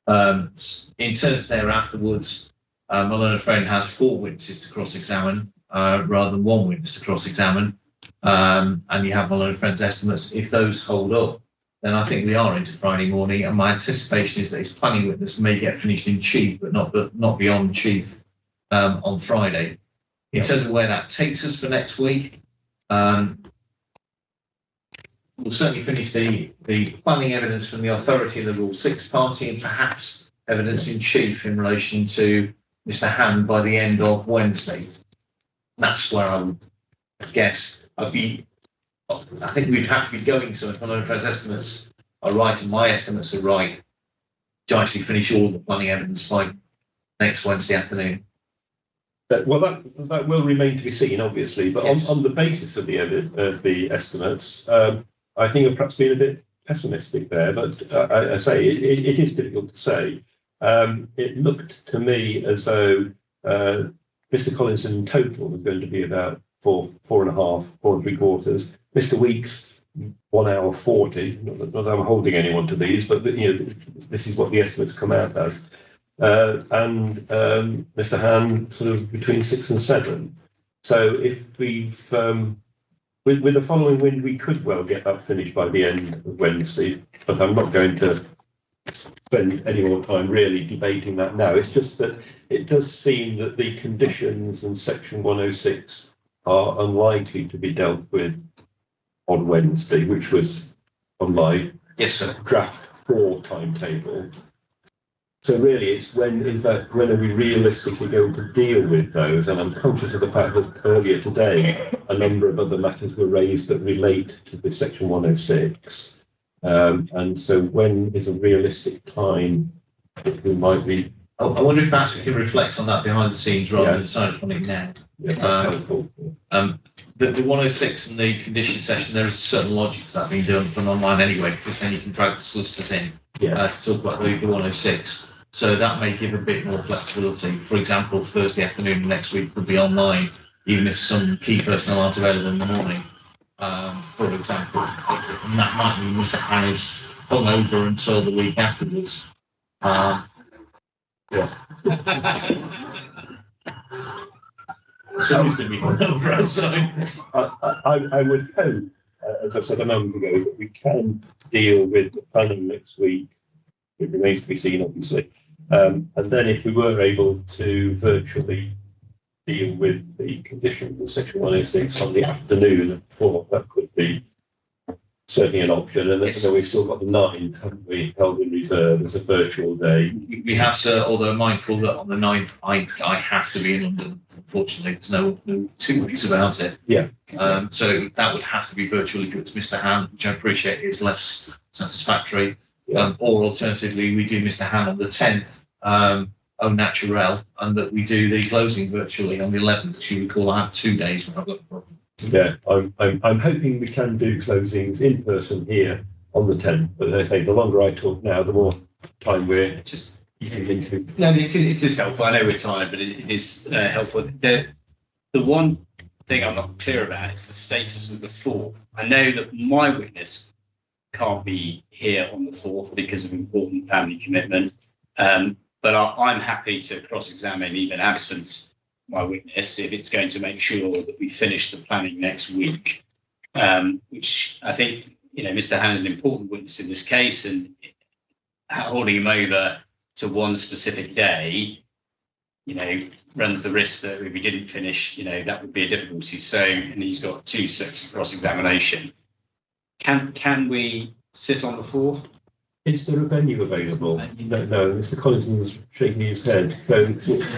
In terms of there afterwards, my learned friend has 4 witnesses to cross-examine rather than 1 witness to cross-examine. And you have my learned friend's estimates. If those hold up, then I think we are into Friday morning. And my anticipation is that his planning witness may get finished in chief, but not beyond chief. On Friday. In terms of where that takes us for next week, we'll certainly finish the planning evidence from the authority and the Rule 6 party, and perhaps evidence in chief in relation to Mr. Hand by the end of Wednesday. That's where I would guess I think we'd have to be going so if my own friend's estimates are right and my estimates are right, to actually finish all the planning evidence by next Wednesday afternoon. Well, that will remain to be seen, obviously, but yes. on the basis of the estimates, I think I've perhaps been a bit pessimistic there, but I say it is difficult to say. It looked to me as though Mr. Collinson in total was going to be about 4.5, 4.75. Mr. Weeks, 1 hour 40. Not that I'm holding anyone to these, but this is what the estimates come out as. And Mr. Hand sort of between 6 and 7. So if we've with the following wind, we could well get that finished by the end of Wednesday. But I'm not going to spend any more time really debating that now. It's just that it does seem that the conditions in Section 106 are unlikely to be dealt with on Wednesday, which was online, Yes, sir. draft 4 timetable. So really, it's when are we realistically going to deal with those? And I'm conscious of the fact that earlier today, a number of other matters were raised that relate to the Section 106. And so when is a realistic time that we might be? I wonder if perhaps we can reflect on that behind the scenes rather than decide upon it now. Yeah, that's helpful. The 106 and the condition session, there is a certain logic to that being done online anyway, because then you can drag the solicitors in to talk about the 106. So that may give a bit more flexibility. For example, Thursday afternoon next week could be online, even if some key personnel aren't available in the morning, for example. And that might mean Mr. Hannah's hung over until the week afterwards. Somebody's going to be hung over outside. I would hope, as I said a moment ago, that we can deal with the planning next week. It remains to be seen, obviously. And then if we were able to virtually deal with the conditions of Section 106 on the afternoon of 4th, that could be certainly an option. And then we've still got the 9th, haven't we, held in reserve as a virtual day. We have, sir, although mindful that on the 9th I have to be in London. Unfortunately, there's no two ways about it. Yeah. So that would have to be virtually if it's Mr. Han, which I appreciate is less satisfactory. Yeah. Or alternatively, we do Mr. Han on the 10th, au naturel, and that we do the closing virtually on the 11th. As you recall, I have 2 days when I've got the problem. Yeah, I'm hoping we can do closings in person here on the 10th. But as I say, the longer I talk now, the more time we're just into. No, it is helpful. I know we're tired, but it is helpful. The one thing I'm not clear about is the status of the 4th. I know that my witness can't be here on the 4th because of important family commitment, but I'm happy to cross-examine even absent my witness if it's going to make sure that we finish the planning next week, which I think, Mr. Han is an important witness in this case, and holding him over to one specific day, runs the risk that if we didn't finish, that would be a difficulty. So, and he's got 2 sets of cross-examination. Can we sit on the 4th? Is there a venue available? No, Mr. Collinson's shaking his head. So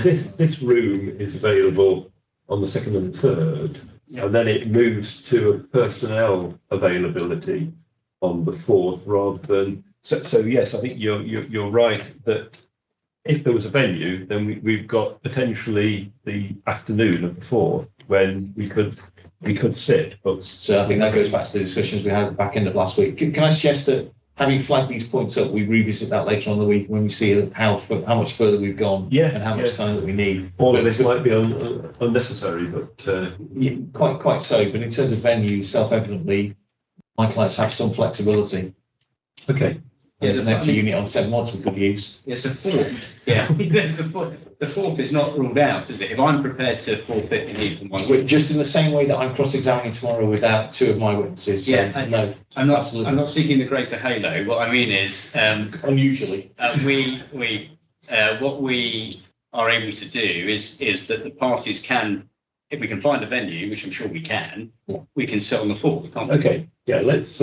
this room is available on the 2nd and 3rd, and then it moves to a personnel availability on the 4th rather than. So yes, I think you're right that if there was a venue, then we've got potentially the afternoon of the 4th when we could sit. But so I think that goes back to the discussions we had at the back end of last week. Can I suggest that, having flagged these points up, we revisit that later on in the week when we see how much further we've gone and how much time that we need. All of this might be unnecessary, but quite so. But in terms of venue, self-evidently, my clients have some flexibility. Okay. There's an empty unit on 7 mods we could use. Yes, a 4th. Yeah, there's a 4th. The 4th is not ruled out, is it? If I'm prepared to forfeit the need for my witness. Just in the same way that I'm cross-examining tomorrow without 2 of my witnesses. So no, I'm not seeking the greater halo. What I mean is, unusually, what we are able to do is that the parties can, if we can find a venue, which I'm sure we can, we can sit on the 4th, can't we? Okay. Yeah, let's.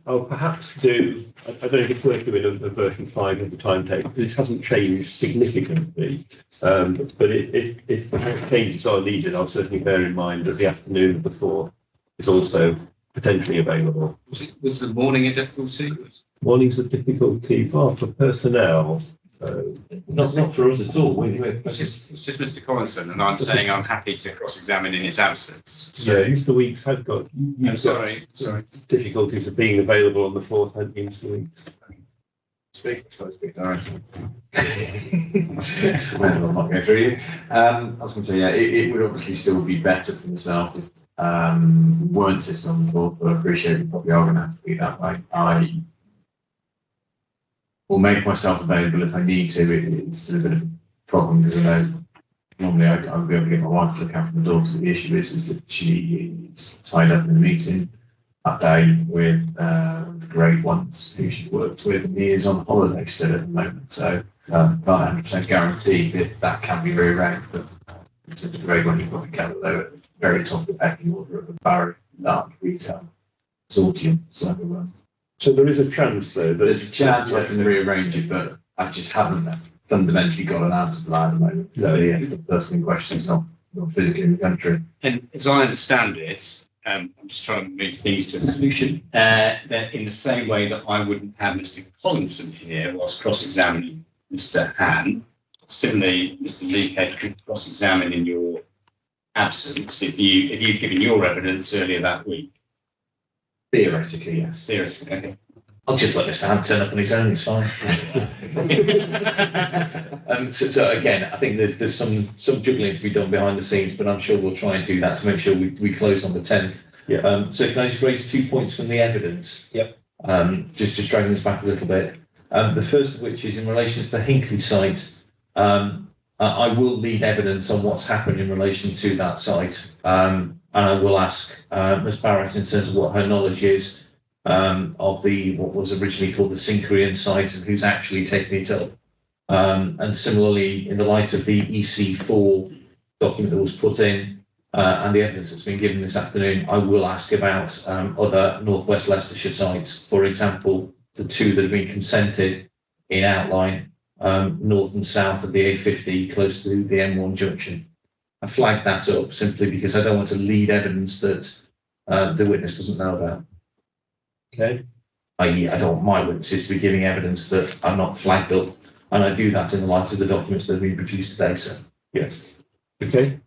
I'll perhaps do. I don't know if it's worth doing a version 5 of the timetable. It hasn't changed significantly, but if changes are needed, I'll certainly bear in mind that the afternoon of the 4th is also potentially available. Was the morning a difficulty? Morning's a difficulty for personnel. Not for us at all. It's just Mr. Collinson, and I'm saying I'm happy to cross-examine in his absence. So yeah, Mr. Weeks had got. Sorry. Difficulties of being available on the 4th, hadn't you, Mr. Weeks? Speak directly. May as well not go through you. I was going to say, it would obviously still be better for myself if weren't sitting on the 4th, but I appreciate we probably are going to have to be that way. I will make myself available if I need to. It's a bit of a problem because I know normally I'll be able to get my wife to look after the daughter. The issue is that she is tied up in a meeting that day with the grade ones who she worked with, and he is on holiday still at the moment. So can't 100% guarantee that can be rearranged. But in terms of grade one, you've got to count though at the very top of the pecking order of the Barry large retail consortium. So So there is a chance, though, that There's a chance I can rearrange it, but I just haven't fundamentally got an answer to that at the moment. No. The person in question is not physically in the country. And as I understand it, I'm just trying to move things to a solution, that in the same way that I wouldn't have Mr. Collinson here whilst cross-examining Mr. Han, similarly, Mr. Leakhead could cross-examine in your absence if you'd given your evidence earlier that week. Theoretically, yes. Seriously, okay. I'll just let Mr. Hunt turn up on his own, it's fine. So again, I think there's some juggling to be done behind the scenes, but I'm sure we'll try and do that to make sure we close on the 10th. Yeah. So can I just raise 2 points from the evidence? Yep. Just dragging us back a little bit. The first of which is in relation to the Hinckley site. I will lead evidence on what's happened in relation to that site. And I will ask Ms. Barrett in terms of what her knowledge is of what was originally called the Syncrean site and who's actually taken it up. And similarly, in the light of the EC4 document that was put in and the evidence that's been given this afternoon, I will ask about other North West Leicestershire sites, for example, the two that have been consented in outline, north and south of the A50, close to the M1 junction. I flagged that up simply because I don't want to lead evidence that the witness doesn't know about. Okay. I don't want my witnesses to be giving evidence that I'm not flagged up, and I do that in the light of the documents that have been produced today, sir. Yes. Okay.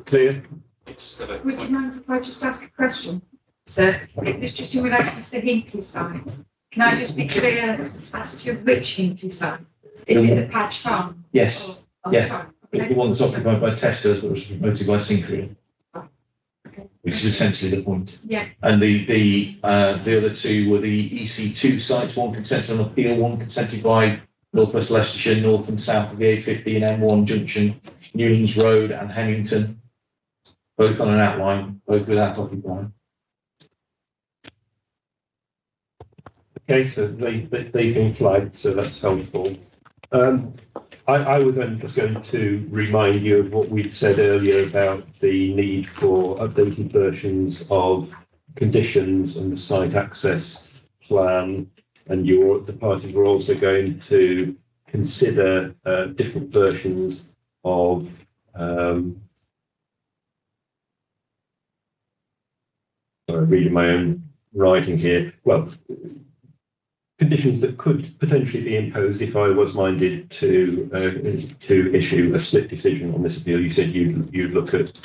Clear? Would you mind if I just ask a question, sir? It was just in relation to the Hinckley site. Can I just be clear as to which Hinckley site? Is it the Patch Farm? Yes. Oh, Yeah. sorry. The one that's occupied by Tesco's, but was promoted by Syncrean, which is essentially the point. Yeah. And the other two were the EC2 sites, one consented on appeal, one consented by North West Leicestershire, north and south of the A50 and M1 junction, Newlands Road and Hennington, both on an outline, both without occupying. Okay, so they've been flagged, so that's helpful. I was then just going to remind you of what we'd said earlier about the need for updated versions of conditions and the site access plan, and the parties were also going to consider different versions of sorry, reading my own writing here. Well, conditions that could potentially be imposed if I was minded to issue a split decision on this appeal. You said you'd look at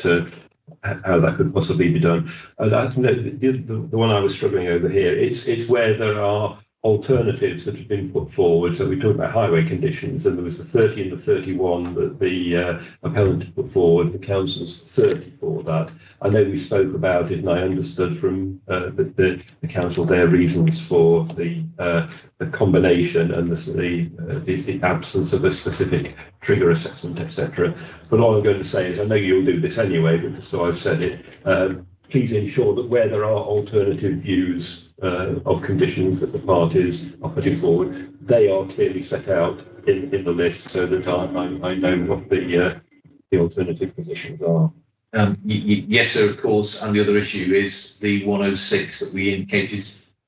how that could possibly be done. The one I was struggling over here, it's where there are alternatives that have been put forward. So we talked about highway conditions, and there was the 30 and the 31 that the appellant put forward. The council's 30 for that. I know we spoke about it, and I understood from the council their reasons for the combination and the absence of a specific trigger assessment, etc. But all I'm going to say is, I know you'll do this anyway, but so I've said it. Please ensure that where there are alternative views of conditions that the parties are putting forward, they are clearly set out in the list so that I know what the alternative positions are. Yes, sir, of course. And the other issue is the 106 that we indicated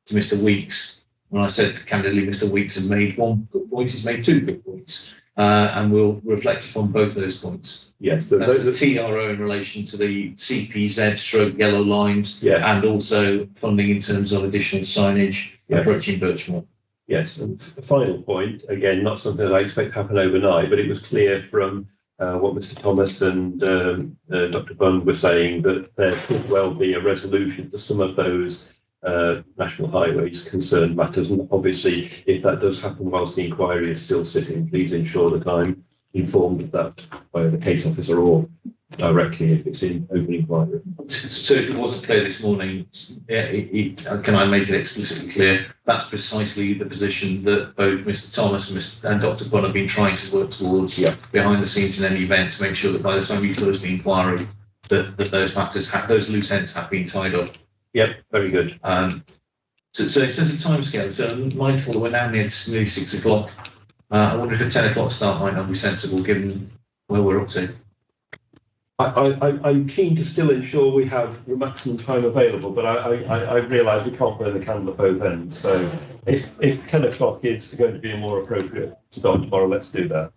to Mr. Weeks. When I said candidly, Mr. Weeks has made one good point, he's made two good points. And we'll reflect upon both those points. Yes, that's the TRO in relation to the CPZ stroke yellow lines, yes, and also funding in terms of additional signage approaching Birchmore. Yes, and the final point, again, not something that I expect to happen overnight, but it was clear from what Mr. Thomas and Dr. Bund were saying that there could well be a resolution to some of those National Highways concerned matters. And obviously, if that does happen whilst the inquiry is still sitting, please ensure that I'm informed of that by the case officer or directly if it's in open inquiry. So if it wasn't clear this morning, can I make it explicitly clear? That's precisely the position that both Mr. Thomas and Dr. Bund have been trying to work towards behind the scenes in any event to make sure that by the time we close the inquiry, that those matters, those loose ends have been tied up. Yep, very good. So in terms of timescale, so I'm mindful that we're now nearly 6 o'clock. I wonder if a 10 o'clock start might not be sensible given where we're up to. I'm keen to still ensure we have the maximum time available, but I realise we can't burn the candle at both ends. So if 10 o'clock is going to be a more appropriate start tomorrow, let's do that.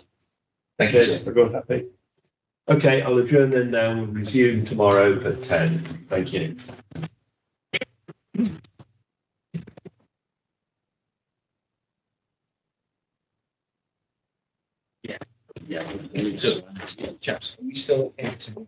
Thank you, Okay, sir. everyone happy? Okay, I'll adjourn then now and we'll resume tomorrow at 10. Thank you. Yeah. So, chaps, are we still in to